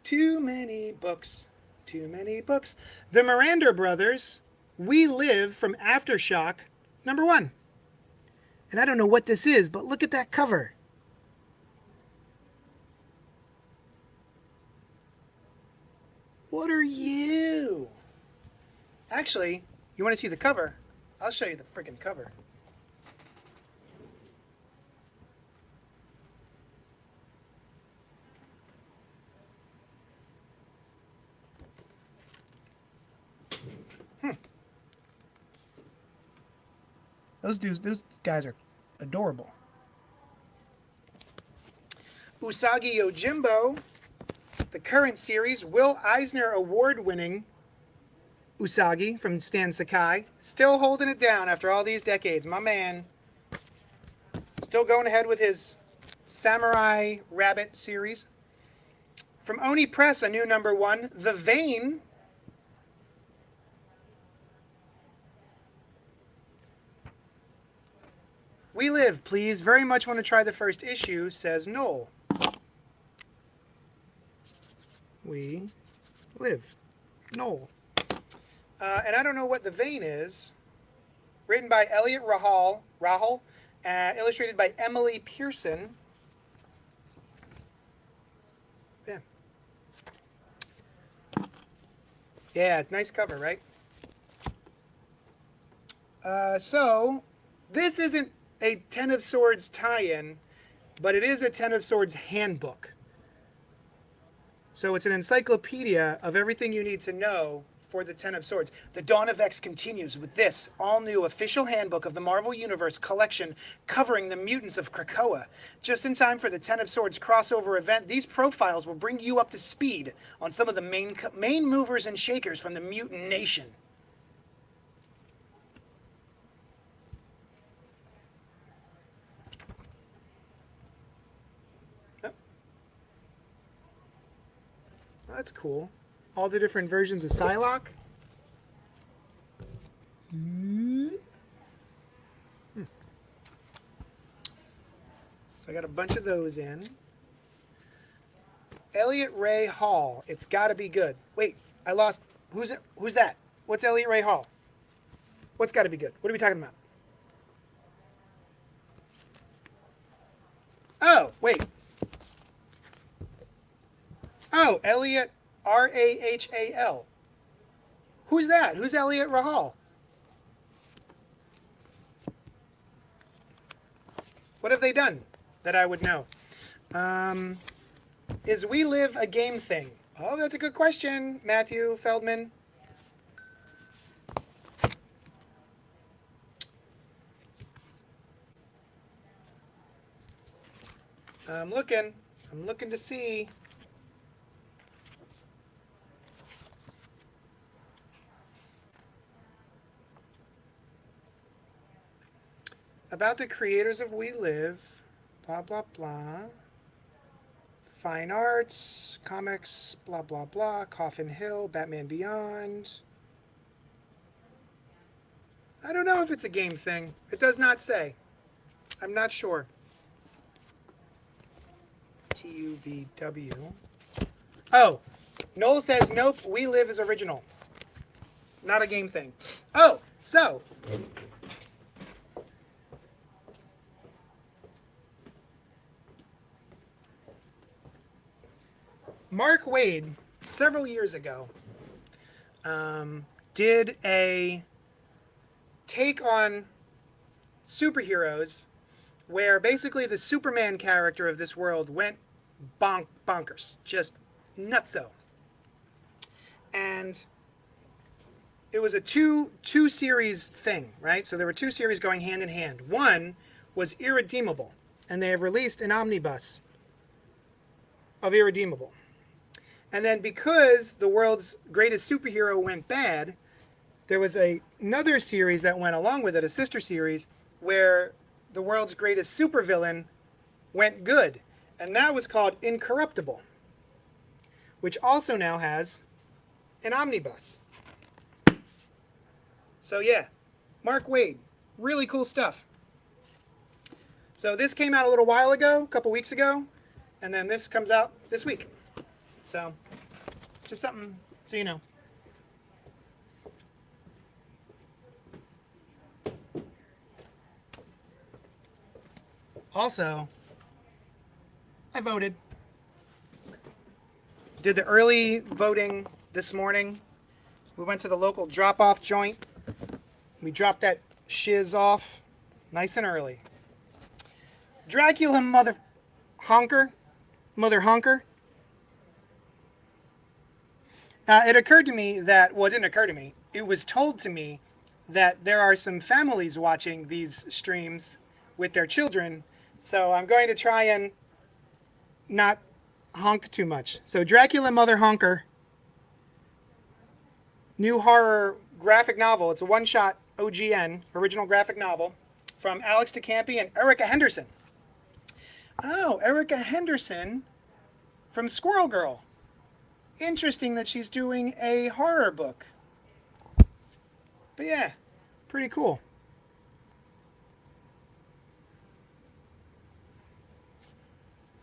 Too many books. Too many books. The Miranda Brothers, We Live from Aftershock, #1. And I don't know what this is, but look at that cover. What are you? Actually, you want to see the cover? I'll show you the freaking cover. Those guys are adorable. Usagi Yojimbo, the current series, Will Eisner award-winning Usagi from Stan Sakai, still holding it down after all these decades. My man, still going ahead with his Samurai Rabbit series. From Oni Press, a new #1, The Vein. We Live, please. Very much want to try the first issue, says Noel. we live. Noel. And I don't know what the vein is. Written by Elliot Rahal, illustrated by Emily Pearson. Yeah. Yeah, nice cover, right? So, this isn't a Ten of Swords tie-in, but it is a Ten of Swords handbook. So it's an encyclopedia of everything you need to know for the Ten of Swords. The Dawn of X continues with this all-new official handbook of the Marvel Universe collection covering the mutants of Krakoa. Just in time for the Ten of Swords crossover event, these profiles will bring you up to speed on some of the main movers and shakers from the mutant nation. Yep. Well, that's cool. All the different versions of Psylocke. So I got a bunch of those in. Elliot Ray Hall. It's got to be good. Wait, I lost. Who's that? What's Elliot Ray Hall? What's got to be good? What are we talking about? Oh, wait. Oh, Elliot Rahal. Who's that? Who's Elliot Rahal? What have they done that I would know? Is We Live a game thing? Oh, that's a good question, Matthew Feldman. I'm looking to see. About the creators of We Live, blah, blah, blah. Fine Arts, comics, blah, blah, blah. Coffin Hill, Batman Beyond. I don't know if it's a game thing. It does not say. I'm not sure. TUVW. Oh, Noel says, nope, We Live is original. Not a game thing. Oh, so. Mark Waid, several years ago, did a take on superheroes where basically the Superman character of this world went bonkers, just nutso. And it was a two series thing, right? So there were two series going hand in hand. One was Irredeemable, and they have released an omnibus of Irredeemable. And then because the world's greatest superhero went bad, there was another series that went along with it, a sister series, where the world's greatest supervillain went good. And that was called Incorruptible, which also now has an omnibus. So yeah, Mark Waid, really cool stuff. So this came out a little while ago, a couple weeks ago, and then this comes out this week. So, just something so you know. Also, I voted. Did the early voting this morning. We went to the local drop-off joint. We dropped that shiz off nice and early. Dracula mother honker. It occurred to me that, well, it didn't occur to me. It was told to me that there are some families watching these streams with their children. So I'm going to try and not honk too much. So Dracula Mother Honker, new horror graphic novel. It's a one-shot OGN, original graphic novel, from Alex DeCampi and Erica Henderson. Oh, Erica Henderson from Squirrel Girl. Interesting that she's doing a horror book. But yeah, pretty cool.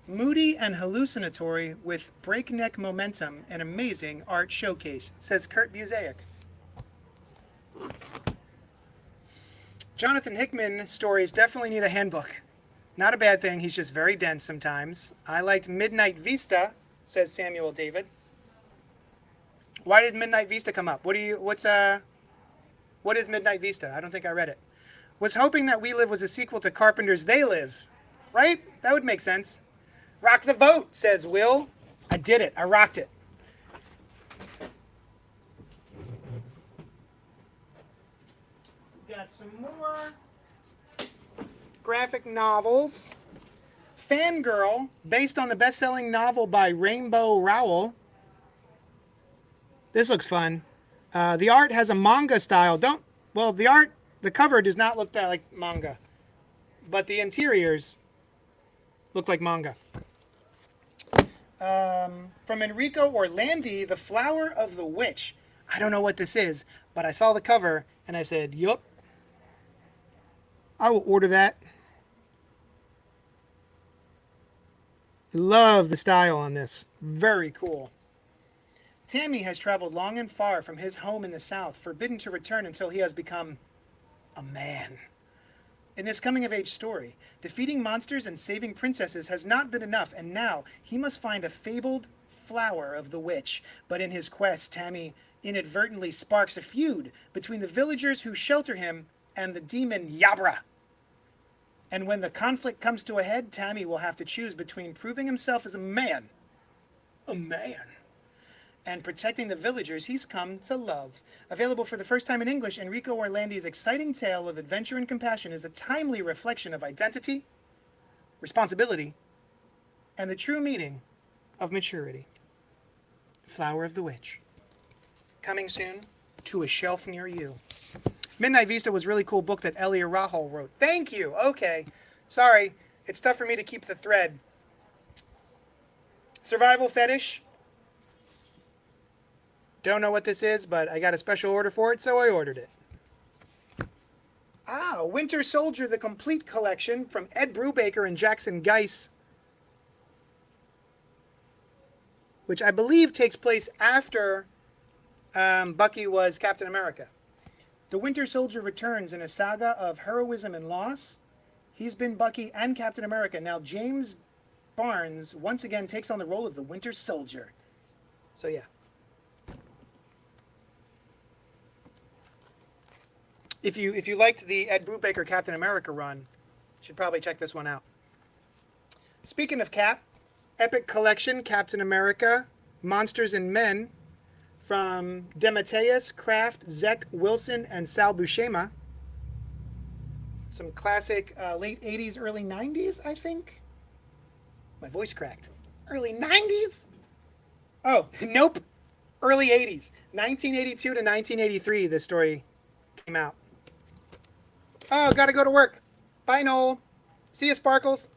Moody and hallucinatory with breakneck momentum and amazing art showcase, says Kurt Busiek. Jonathan Hickman stories definitely need a handbook. Not a bad thing, he's just very dense sometimes. I liked Midnight Vista, says Samuel David. Why did Midnight Vista come up? What is Midnight Vista? I don't think I read it. Was hoping that We Live was a sequel to Carpenter's They Live. Right? That would make sense. Rock the vote, says Will. I did it. I rocked it. Got some more graphic novels. Fangirl, based on the best-selling novel by Rainbow Rowell. This looks fun. The art has a manga style. The cover does not look that like manga, but the interiors look like manga. From Enrico Orlandi, The Flower of the Witch. I don't know what this is, but I saw the cover and I said, yup, I will order that. Love the style on this. Very cool. Tammy has traveled long and far from his home in the South, forbidden to return until he has become a man. In this coming-of-age story, defeating monsters and saving princesses has not been enough, and now he must find a fabled flower of the witch. But in his quest, Tammy inadvertently sparks a feud between the villagers who shelter him and the demon Yabra. And when the conflict comes to a head, Tammy will have to choose between proving himself as a man, and protecting the villagers he's come to love. Available for the first time in English, Enrico Orlandi's exciting tale of adventure and compassion is a timely reflection of identity, responsibility, and the true meaning of maturity. Flower of the Witch. Coming soon to a shelf near you. Midnight Vista was a really cool book that Elia Rahal wrote. Thank you. Okay. Sorry. It's tough for me to keep the thread. Survival Fetish. Don't know what this is, but I got a special order for it, so I ordered it. Winter Soldier, the Complete Collection from Ed Brubaker and Jackson Geiss, which I believe takes place after Bucky was Captain America. The Winter Soldier returns in a saga of heroism and loss. He's been Bucky and Captain America. Now James Barnes once again takes on the role of the Winter Soldier. So yeah. If you liked the Ed Brubaker Captain America run, you should probably check this one out. Speaking of Cap, Epic Collection, Captain America, Monsters and Men, from DeMatteis, Kraft, Zek Wilson, and Sal Buscema. Some classic late 80s, early 90s, I think. My voice cracked. Early 90s? Oh, nope. Early 80s. 1982 to 1983, this story came out. Oh, gotta go to work. Bye, Noel. See ya, Sparkles.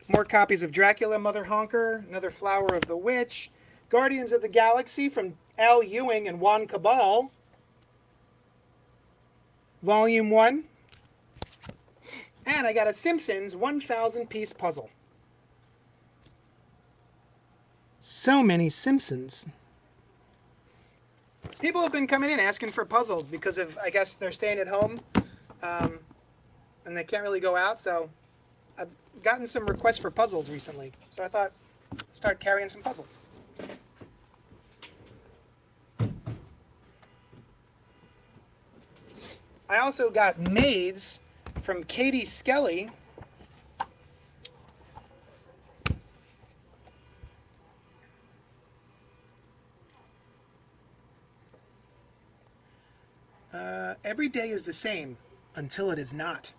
More copies of Dracula, Mother Honker, Another Flower of the Witch, Guardians of the Galaxy from Al Ewing and Juan Cabal, Volume 1. And I got a Simpsons 1,000-piece puzzle. So many Simpsons. People have been coming in asking for puzzles because of, I guess, they're staying at home and they can't really go out. So I've gotten some requests for puzzles recently. So I thought, start carrying some puzzles. I also got Maids from Katie Skelly. Every day is the same until it is not.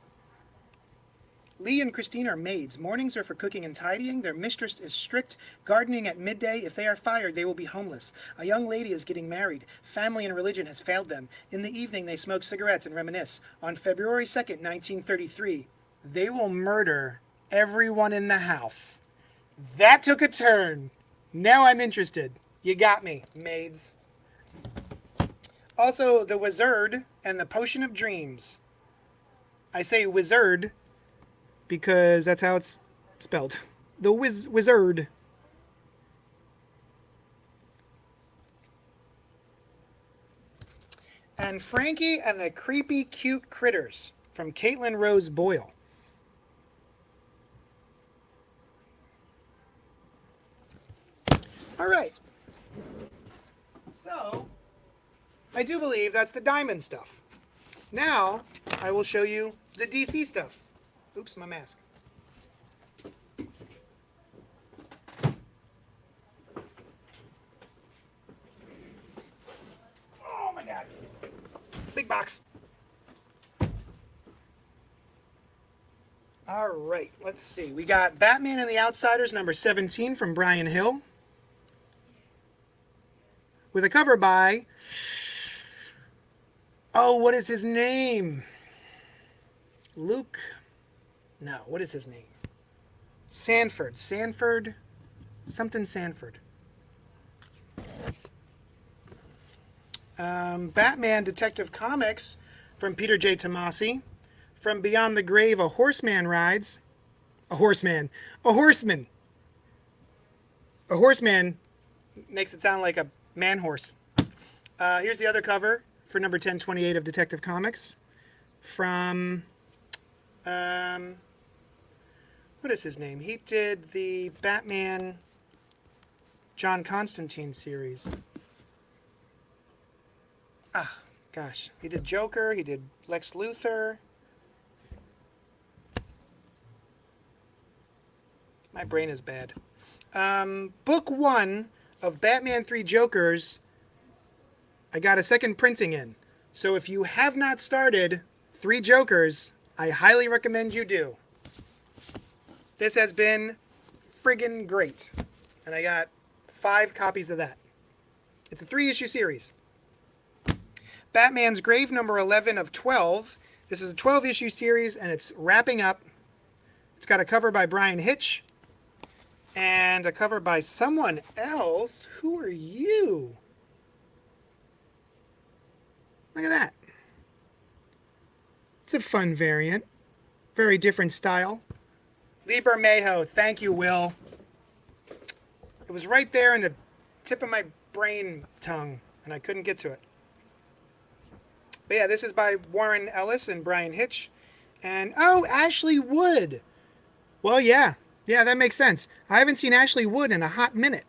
Lee and Christine are maids. Mornings are for cooking and tidying. Their mistress is strict. Gardening at midday. If they are fired, they will be homeless. A young lady is getting married. Family and religion has failed them. In the evening, they smoke cigarettes and reminisce. On February 2nd, 1933, they will murder everyone in the house. That took a turn. Now I'm interested. You got me, maids. Also, The Wizard and the Potion of Dreams. I say wizard because that's how it's spelled. The Wizard. And Frankie and the Creepy Cute Critters from Caitlin Rose Boyle. All right. So, I do believe that's the Diamond stuff. Now, I will show you the DC stuff. Oops, my mask. Oh my God. Big box. All right, let's see. We got Batman and the Outsiders number 17 from Brian Hill, with a cover by, oh, what is his name? Luke, no, what is his name? Sanford, something Sanford. Batman Detective Comics from Peter J. Tomasi. From Beyond the Grave, A Horseman Rides. A horseman makes it sound like a man horse. Here's the other cover for number 1028 of Detective Comics. From, what is his name? He did the Batman John Constantine series. Ah, gosh. He did Joker, he did Lex Luthor. My brain is bad. Book 1 of Batman 3 Jokers, I got a second printing in. So if you have not started 3 Jokers, I highly recommend you do. This has been friggin' great. And I got 5 copies of that. It's a 3-issue series. Batman's Grave number 11 of 12. This is a 12-issue series and it's wrapping up. It's got a cover by Brian Hitch. And a cover by someone else. Who are you? Look at that. It's a fun variant. Very different style. Lee Bermejo. Thank you, Will. It was right there in the tip of my brain tongue, and I couldn't get to it. But yeah, this is by Warren Ellis and Brian Hitch. And, oh, Ashley Wood. Well, yeah. Yeah, that makes sense. I haven't seen Ashley Wood in a hot minute.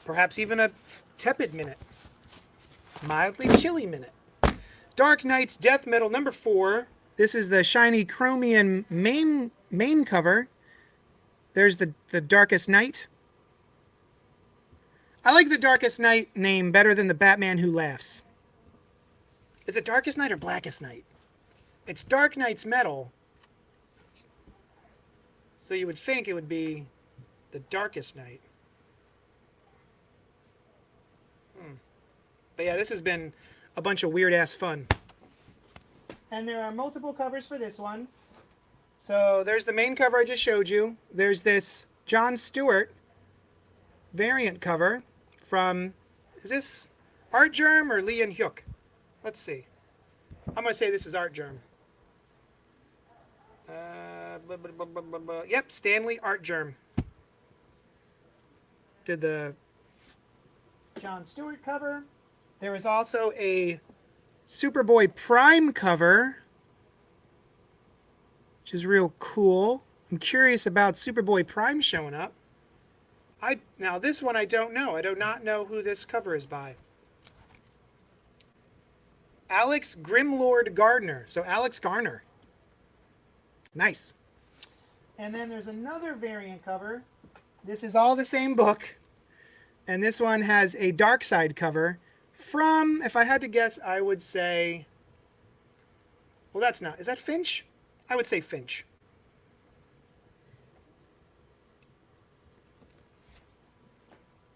Perhaps even a tepid minute. Mildly chilly minute. Dark Knight's Death Metal number 4. This is the shiny chromium main cover. There's the Darkest Night. I like the Darkest Night name better than the Batman Who Laughs. Is it Darkest Night or Blackest Night? It's Dark Knight's metal. So you would think it would be the Darkest Night. But yeah, this has been a bunch of weird-ass fun. And there are multiple covers for this one. So there's the main cover I just showed you. There's this John Stewart variant cover from, is this Art Germ or Lee and Hyuk? Let's see. I'm going to say this is Art Germ. Yep, Stanley Art Germ. Did the John Stewart cover. There is also a Superboy Prime cover, which is real cool. I'm curious about Superboy Prime showing up. Now this one I don't know. I do not know who this cover is by. Alex Grimlord Gardner. So Alex Garner. Nice. And then there's another variant cover. This is all the same book. And this one has a Dark Side cover from, if I had to guess, I would say, well, that's not, is that Finch? I would say Finch.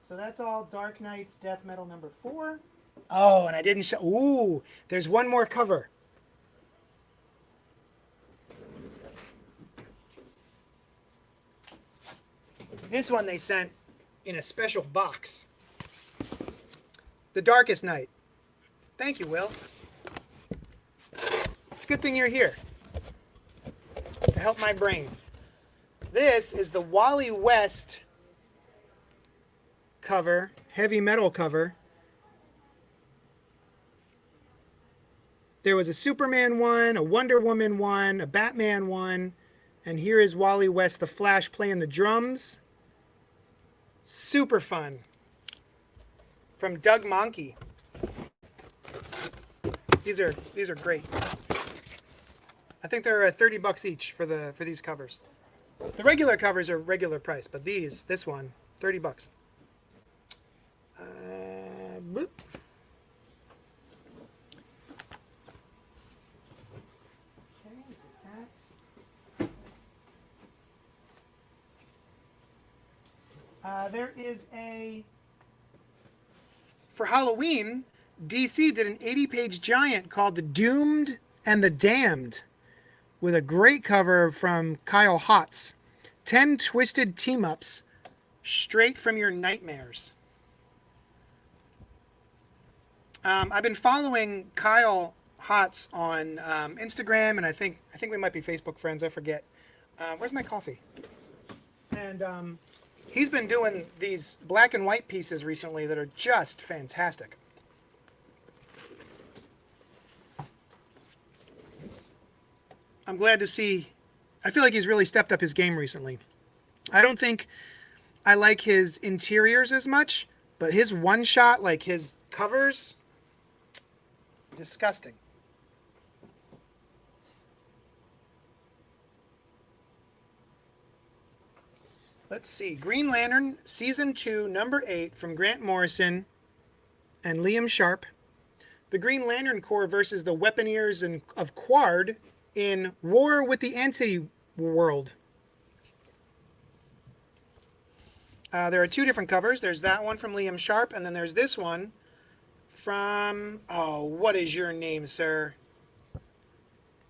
So that's all Dark Knight's Death Metal number 4. Oh, and I didn't show, ooh, there's one more cover. This one they sent in a special box. The Darkest Night. Thank you, Will. It's a good thing you're here to help my brain. This is the Wally West cover, heavy metal cover. There was a Superman one, a Wonder Woman one, a Batman one, and here is Wally West, the Flash, playing the drums. Super fun. From Doug Monkey. These are great. I think they're $30 each for these covers. The regular covers are regular price, but this one, $30. Boop. There is for Halloween, DC did an 80-page giant called The Doomed and the Damned with a great cover from Kyle Hotz. 10 twisted team-ups straight from your nightmares. I've been following Kyle Hotz on Instagram, and I think we might be Facebook friends. I forget. Where's my coffee? And he's been doing these black and white pieces recently that are just fantastic. I'm glad to see. I feel like he's really stepped up his game recently. I don't think I like his interiors as much, but his one shot, like his covers, disgusting. Let's see. Green Lantern, Season 2, Number 8, from Grant Morrison and Liam Sharp. The Green Lantern Corps versus the Weaponeers of Quard in War with the Anti-World. There are two different covers. There's that one from Liam Sharp, and then there's this one from... Oh, what is your name, sir?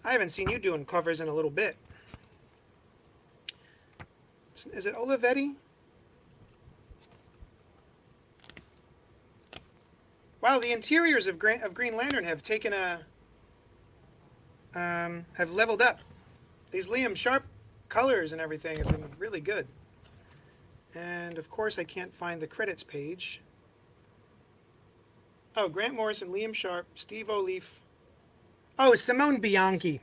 I haven't seen you doing covers in a little bit. Is it Olivetti? Wow, the interiors of Green Lantern have taken have leveled up. These Liam Sharp colors and everything have been really good. And of course, I can't find the credits page. Oh, Grant Morrison, Liam Sharp, Steve O'Leaf. Oh, Simone Bianchi.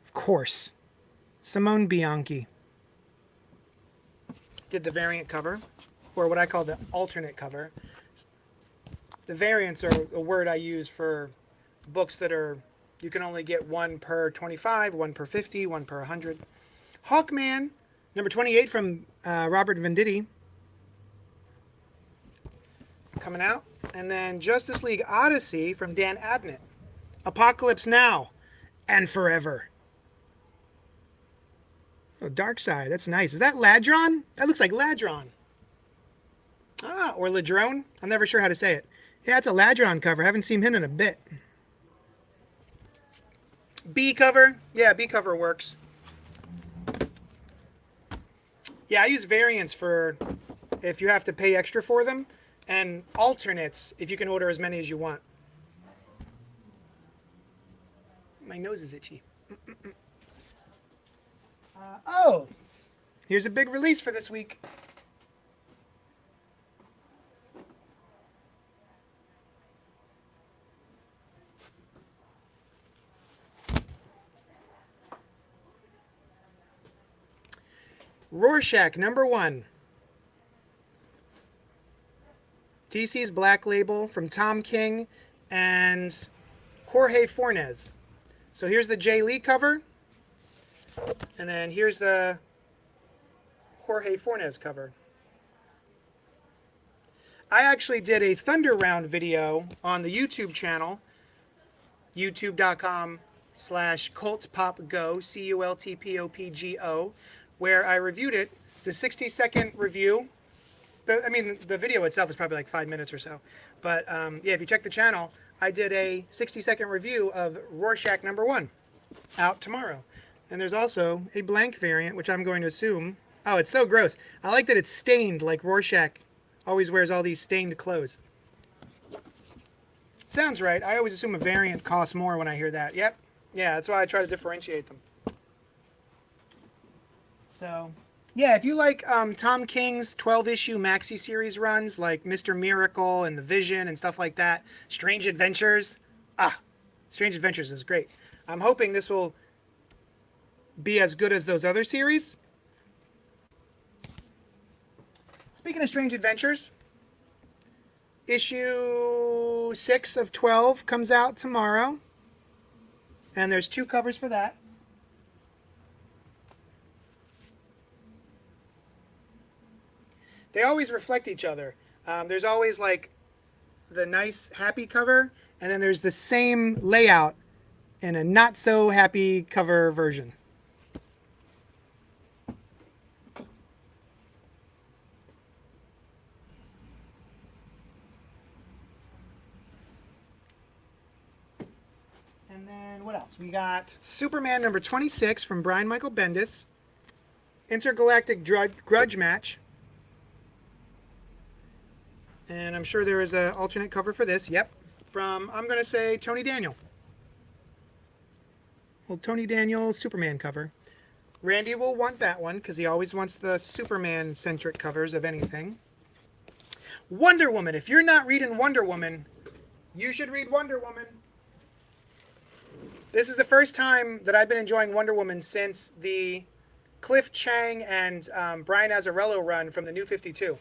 Of course. Simone Bianchi did the variant cover, or what I call the alternate cover. The variants are a word I use for books that are, you can only get one per 25, one per 50, one per 100. Hawkman, number 28 from Robert Venditti, coming out. And then Justice League Odyssey from Dan Abnett. Apocalypse Now and Forever. Oh, Dark Side, that's nice. Is that Ladron? That looks like Ladron. Ah, or Ladrone. I'm never sure how to say it. Yeah, it's a Ladron cover. I haven't seen him in a bit. B cover. Yeah, B cover works. Yeah, I use variants for if you have to pay extra for them, and alternates if you can order as many as you want. My nose is itchy. Oh, here's a big release for this week. Rorschach, number 1. DC's Black Label from Tom King and Jorge Fornes. So here's the Jay Lee cover. And then here's the Jorge Fornes cover. I actually did a Thunder Round video on the YouTube channel, youtube.com/cultpopgo, CULTPOPGO, where I reviewed it. It's a 60-second review. The video itself is probably like 5 minutes or so. But yeah, if you check the channel, I did a 60-second review of Rorschach number 1, out tomorrow. And there's also a blank variant, which I'm going to assume... Oh, it's so gross. I like that it's stained, like Rorschach always wears all these stained clothes. Sounds right. I always assume a variant costs more when I hear that. Yep. Yeah, that's why I try to differentiate them. So, Yeah, if you like Tom King's 12-issue maxi series runs like Mr. Miracle and The Vision and stuff like that, Strange Adventures. Strange Adventures is great. I'm hoping this will be as good as those other series. Speaking of Strange Adventures, issue 6 of 12 comes out tomorrow. And there's 2 covers for that. They always reflect each other. There's always like the nice happy cover, and then there's the same layout in a not so happy cover version. And then what else? We got Superman number 26 from Brian Michael Bendis. Intergalactic Grudge Match. And I'm sure there is an alternate cover for this. Yep. From, I'm going to say, Tony Daniel. Well, Tony Daniel Superman cover. Randy will want that one because he always wants the Superman-centric covers of anything. Wonder Woman. If you're not reading Wonder Woman, you should read Wonder Woman. This is the first time that I've been enjoying Wonder Woman since the Cliff Chang and Brian Azzarello run from the New 52.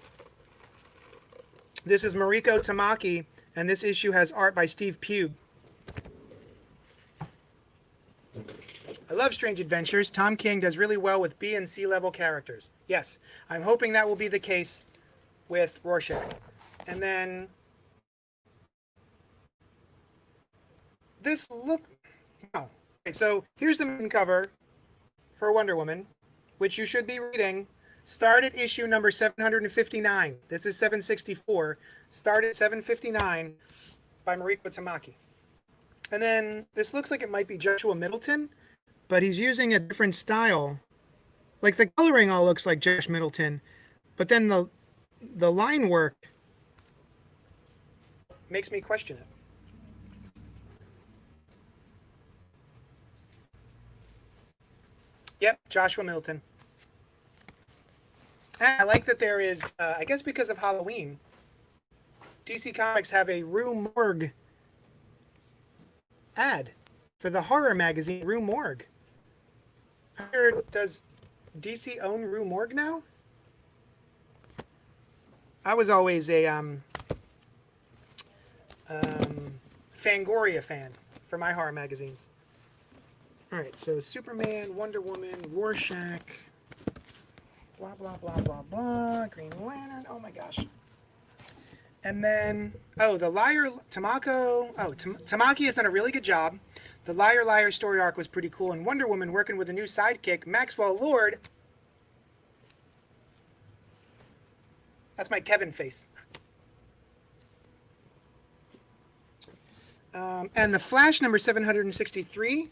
This is Mariko Tamaki, and this issue has art by Steve Pugh. I love Strange Adventures. Tom King does really well with B and C level characters. Yes, I'm hoping that will be the case with Rorschach. And then this look. Oh, okay, so here's the main cover for Wonder Woman, which you should be reading. Start at issue number 759. This is 764. Start at 759 by Mariko Tamaki. And then this looks like it might be Joshua Middleton, but he's using a different style. Like the coloring all looks like Josh Middleton, but then the line work makes me question it. Yep, Joshua Middleton. And I like that there is, I guess because of Halloween, DC Comics have a Rue Morgue ad for the horror magazine Rue Morgue. Does DC own Rue Morgue now? I was always a Fangoria fan for my horror magazines. All right, so Superman, Wonder Woman, Rorschach, blah, blah, blah, blah, blah, Green Lantern, oh my gosh. And then, oh, the Liar, Tamako, oh, Tamaki has done a really good job. The Liar Liar story arc was pretty cool, and Wonder Woman working with a new sidekick, Maxwell Lord. That's my Kevin face. And the Flash number 763,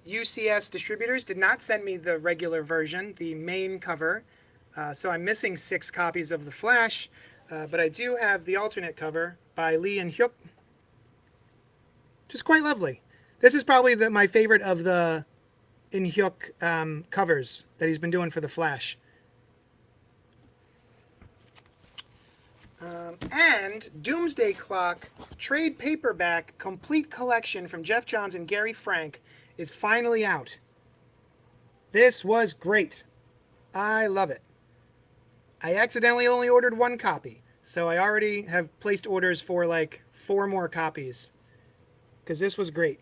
UCS Distributors did not send me the regular version, the main cover. So I'm missing 6 copies of the Flash, but I do have the alternate cover by Lee and Hyuk. Just quite lovely. This is probably my favorite of the In Hyuk covers that he's been doing for the Flash. And Doomsday Clock trade paperback complete collection from Jeff Johns and Gary Frank is finally out. This was great. I love it. I accidentally only ordered 1 copy, so I already have placed orders for like 4 more copies because this was great.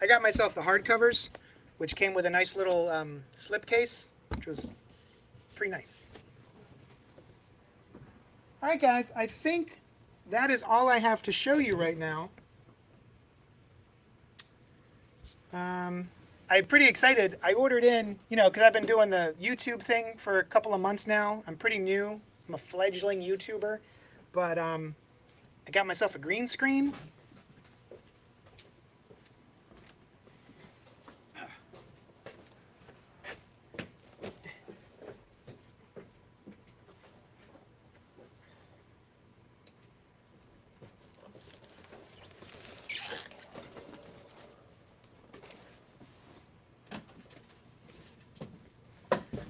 I got myself the hardcovers, which came with a nice little slipcase, which was pretty nice. All right, guys, I think that is all I have to show you right now. I'm pretty excited. I ordered in, because I've been doing the YouTube thing for a couple of months now. I'm pretty new. I'm a fledgling YouTuber. But I got myself a green screen.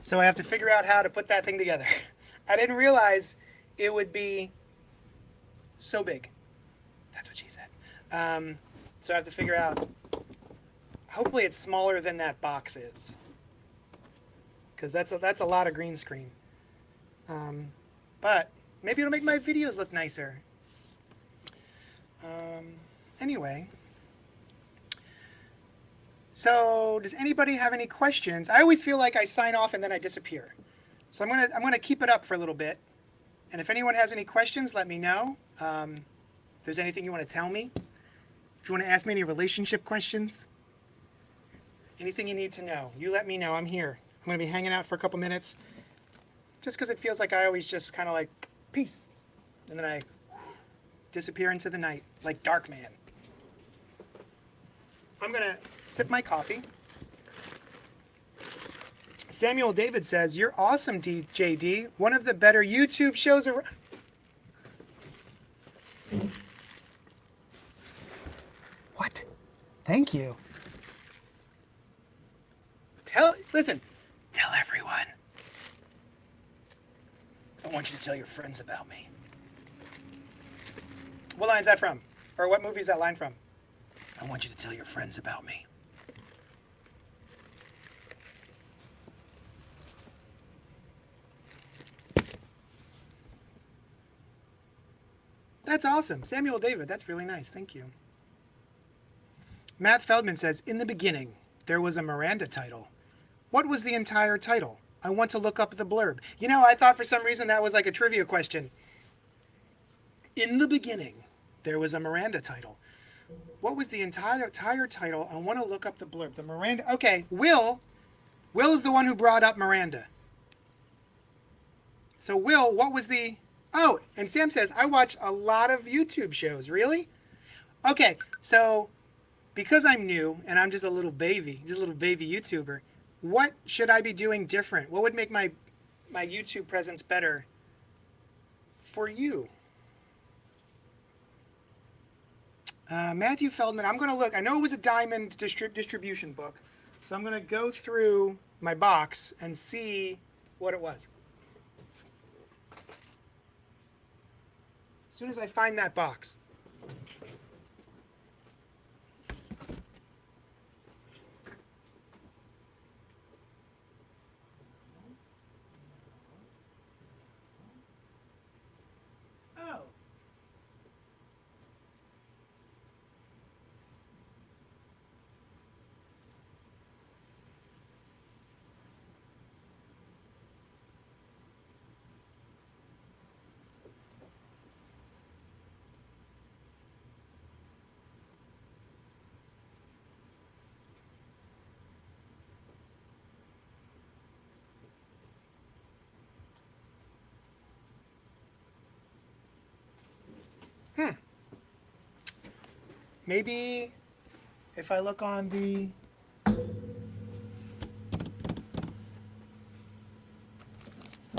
So I have to figure out how to put that thing together. I didn't realize it would be so big. That's what she said. So I have to figure out, hopefully it's smaller than that box is. Because that's a lot of green screen. But maybe it'll make my videos look nicer. Anyway. So does anybody have any questions? I always feel like I sign off and then I disappear. So I'm gonna keep it up for a little bit. And if anyone has any questions, let me know. If there's anything you want to tell me. If you want to ask me any relationship questions. Anything you need to know, you let me know. I'm here. I'm going to be hanging out for a couple minutes. Just because it feels like I always just kind of like, peace. And then I disappear into the night like Dark Man. I'm going to sip my coffee. Samuel David says, "You're awesome, JD. One of the better YouTube shows around." What? Thank you. Listen, tell everyone. I want you to tell your friends about me. What line's that from? Or what movie is that line from? I want you to tell your friends about me. That's awesome. Samuel David, that's really nice. Thank you. Matt Feldman says, "In the beginning, there was a Miranda title. What was the entire title? I want to look up the blurb." You know, I thought for some reason that was like a trivia question. In the beginning, there was a Miranda title. What was the entire title? I want to look up the blurb. The Miranda. Okay, Will is the one who brought up Miranda. So Will, what was the... Oh, and Sam says, "I watch a lot of YouTube shows." Really? Okay, so because I'm new and I'm just a little baby YouTuber, what should I be doing different? What would make my YouTube presence better for you? Matthew Feldman, I'm going to look. I know it was a Diamond distribution book, so I'm going to go through my box and see what it was. As soon as I find that box. Oh. Maybe if I look on the...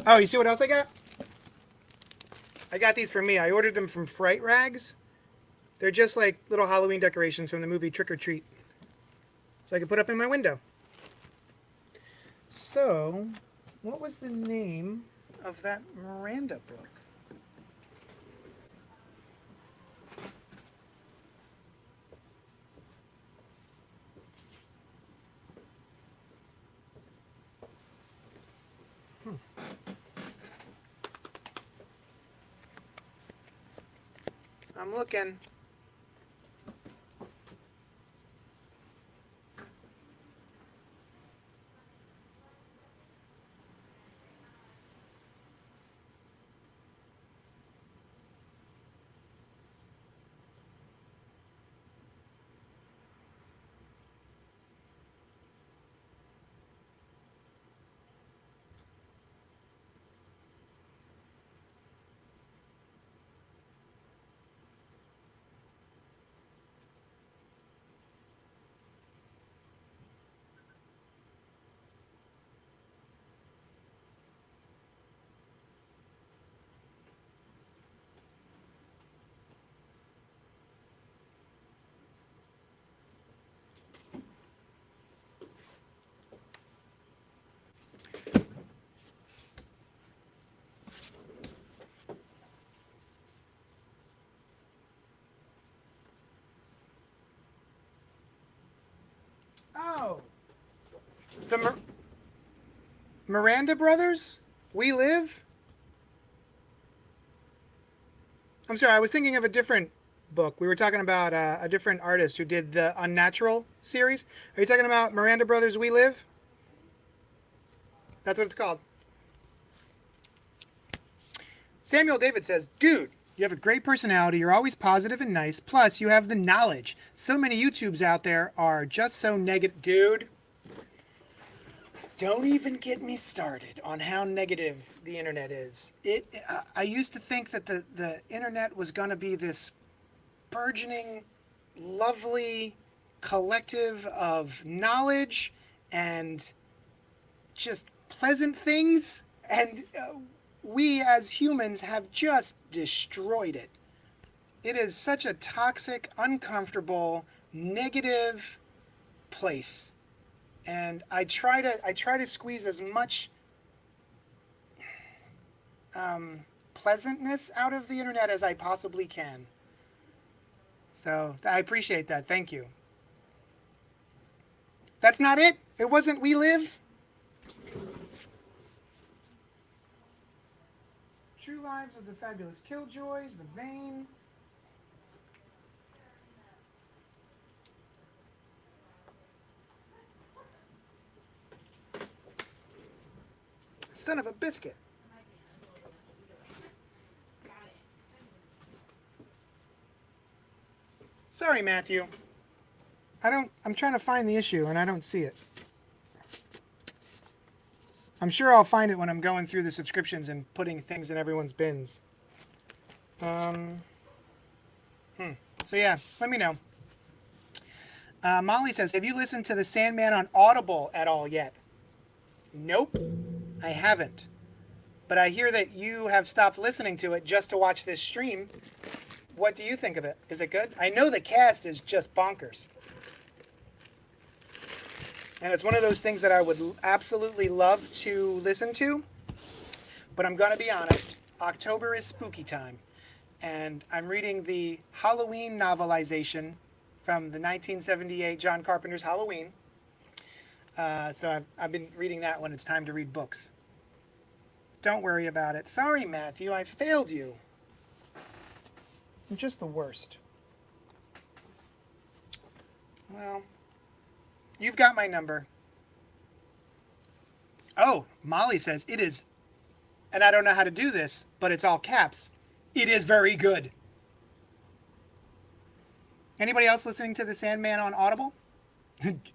Oh, you see what else I got? I got these for me. I ordered them from Fright Rags. They're just like little Halloween decorations from the movie Trick or Treat. So I can put up in my window. So, what was the name of that Miranda book? I'm looking. The Miranda Brothers? We Live? I'm sorry, I was thinking of a different book. We were talking about a different artist who did the Unnatural series. Are you talking about Miranda Brothers' We Live? That's what it's called. Samuel David says, dude, you have a great personality. You're always positive and nice. Plus, you have the knowledge. So many YouTubes out there are just so negative. Dude, don't even get me started on how negative the internet is. I used to think that the internet was going to be this burgeoning, lovely collective of knowledge and just pleasant things. And we as humans have just destroyed it. It is such a toxic, uncomfortable, negative place. And I try to squeeze as much pleasantness out of the internet as I possibly can. So I appreciate that. Thank you. That's not it? It wasn't We Live? True Lives of the Fabulous Killjoys, The Vein. Son of a biscuit. Sorry, Matthew. I'm trying to find the issue and I don't see it. I'm sure I'll find it when I'm going through the subscriptions and putting things in everyone's bins. So yeah, let me know. Molly says, have you listened to The Sandman on Audible at all yet? Nope, I haven't. But I hear that you have stopped listening to it just to watch this stream. What do you think of it? Is it good? I know the cast is just bonkers. And it's one of those things that I would absolutely love to listen to. But I'm going to be honest, October is spooky time. And I'm reading the Halloween novelization from the 1978 John Carpenter's Halloween. So I've been reading that when it's time to read books. Don't worry about it. Sorry, Matthew, I failed you. I'm just the worst. Well, you've got my number. Oh, Molly says, it is, and I don't know how to do this, but it's all caps. It is very good. Anybody else listening to The Sandman on Audible?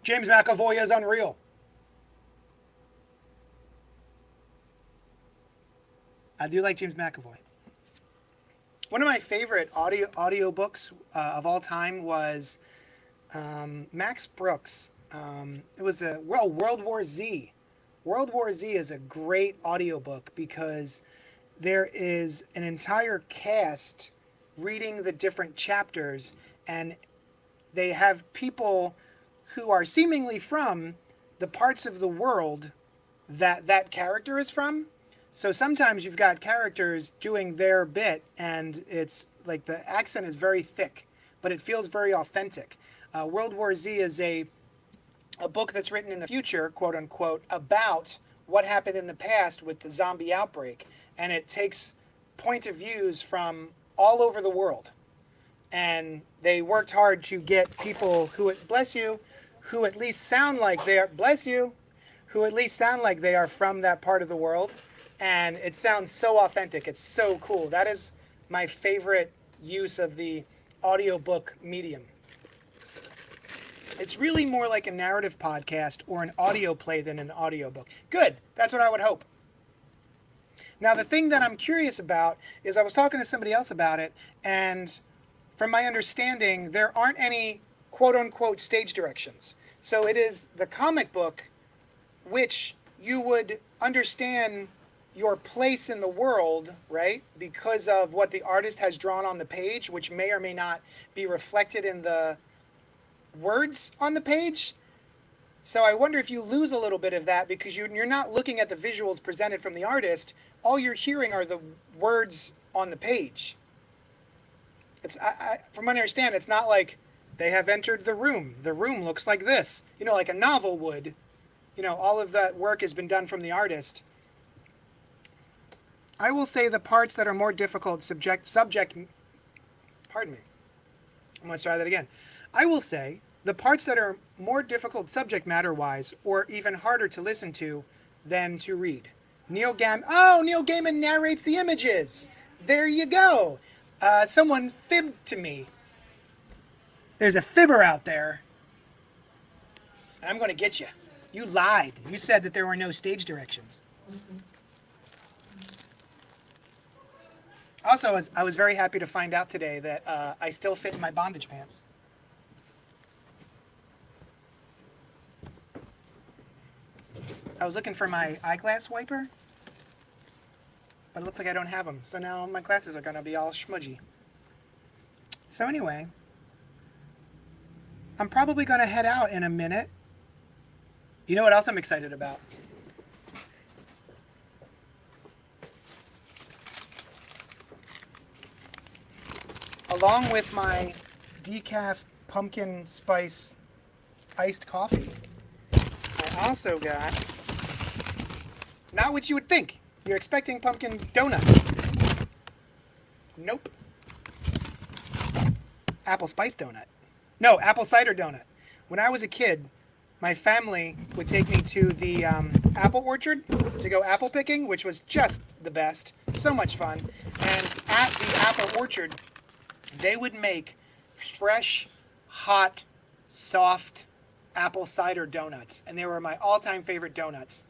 James McAvoy is unreal. I do like James McAvoy. One of my favorite audiobooks of all time was Max Brooks. It was World War Z. World War Z is a great audiobook because there is an entire cast reading the different chapters, and they have people who are seemingly from the parts of the world that that character is from. So sometimes you've got characters doing their bit, and it's like the accent is very thick, but it feels very authentic. World War Z is a book that's written in the future, quote unquote, about what happened in the past with the zombie outbreak. And it takes point of views from all over the world. And they worked hard to get people who, bless you, who at least sound like they are, bless you, who at least sound like they are from that part of the world. And it sounds so authentic. It's so cool. That is my favorite use of the audiobook medium. It's really more like a narrative podcast or an audio play than an audiobook. Good. That's what I would hope. Now, the thing that I'm curious about is I was talking to somebody else about it, and from my understanding, there aren't any quote-unquote stage directions. So it is the comic book which you would understand your place in the world, right? Because of what the artist has drawn on the page, which may or may not be reflected in the words on the page. So I wonder if you lose a little bit of that because you're not looking at the visuals presented from the artist. All you're hearing are the words on the page. It's from what I understand, it's not like they have entered the room. The room looks like this, like a novel would. all of that work has been done from the artist. I will say the parts that are more difficult pardon me. I'm going to try that again. I will say the parts that are more difficult subject matter-wise or even harder to listen to than to read. Neil Gaiman narrates the images. There you go. Someone fibbed to me. There's a fibber out there. I'm going to get you. You lied. You said that there were no stage directions. Also, I was very happy to find out today that I still fit in my bondage pants. I was looking for my eyeglass wiper, but it looks like I don't have them. So now my glasses are going to be all schmudgy. So anyway, I'm probably going to head out in a minute. You know what else I'm excited about? Along with my decaf pumpkin spice iced coffee, I also got, not what you would think. You're expecting pumpkin donut. Nope. Apple spice donut. No, apple cider donut. When I was a kid, my family would take me to the apple orchard to go apple picking, which was just the best. So much fun. And at the apple orchard, they would make fresh, hot, soft apple cider donuts. And they were my all-time favorite donuts.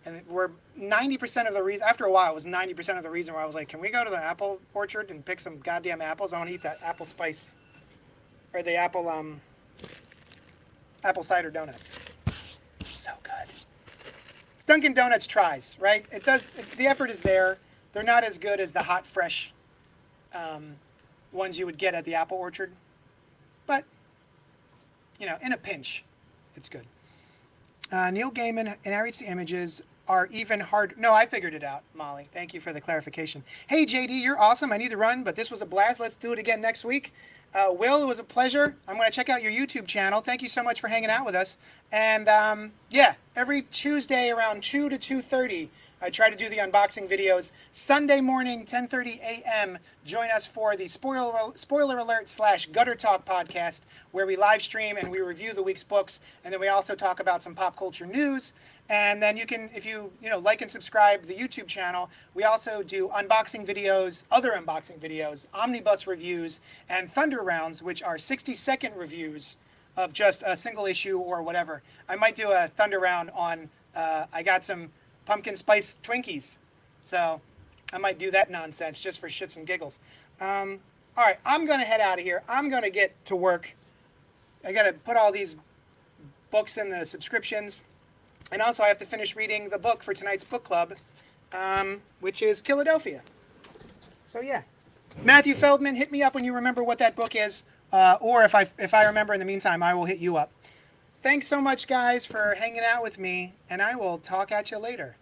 And it were 90% of the reason, after a while, it was 90% of the reason where I was like, can we go to the apple orchard and pick some goddamn apples? I want to eat that apple spice, or the apple cider donuts. So good. Dunkin' Donuts tries, right? The effort is there. They're not as good as the hot, fresh ones you would get at the apple orchard. But, in a pinch, it's good. Neil Gaiman narrates the images are even hard. No, I figured it out, Molly. Thank you for the clarification. Hey, JD, you're awesome. I need to run, but this was a blast. Let's do it again next week. Will, it was a pleasure. I'm going to check out your YouTube channel. Thank you so much for hanging out with us. And every Tuesday around 2 to 2:30, I try to do the unboxing videos. Sunday morning, 10:30 a.m., join us for the Spoiler Alert / Gutter Talk podcast, where we live stream and we review the week's books. And then we also talk about some pop culture news. And then you can, if you like and subscribe to the YouTube channel, we also do unboxing videos, other unboxing videos, omnibus reviews, and Thunder Rounds, which are 60-second reviews of just a single issue or whatever. I might do a Thunder Round on, I got some pumpkin spice Twinkies. So I might do that nonsense just for shits and giggles. All right, I'm going to head out of here. I'm going to get to work. I got to put all these books in the subscriptions. And also I have to finish reading the book for tonight's book club, which is Philadelphia. So yeah. Matthew Feldman, hit me up when you remember what that book is. Or if I remember in the meantime, I will hit you up. Thanks so much, guys, for hanging out with me, and I will talk at you later.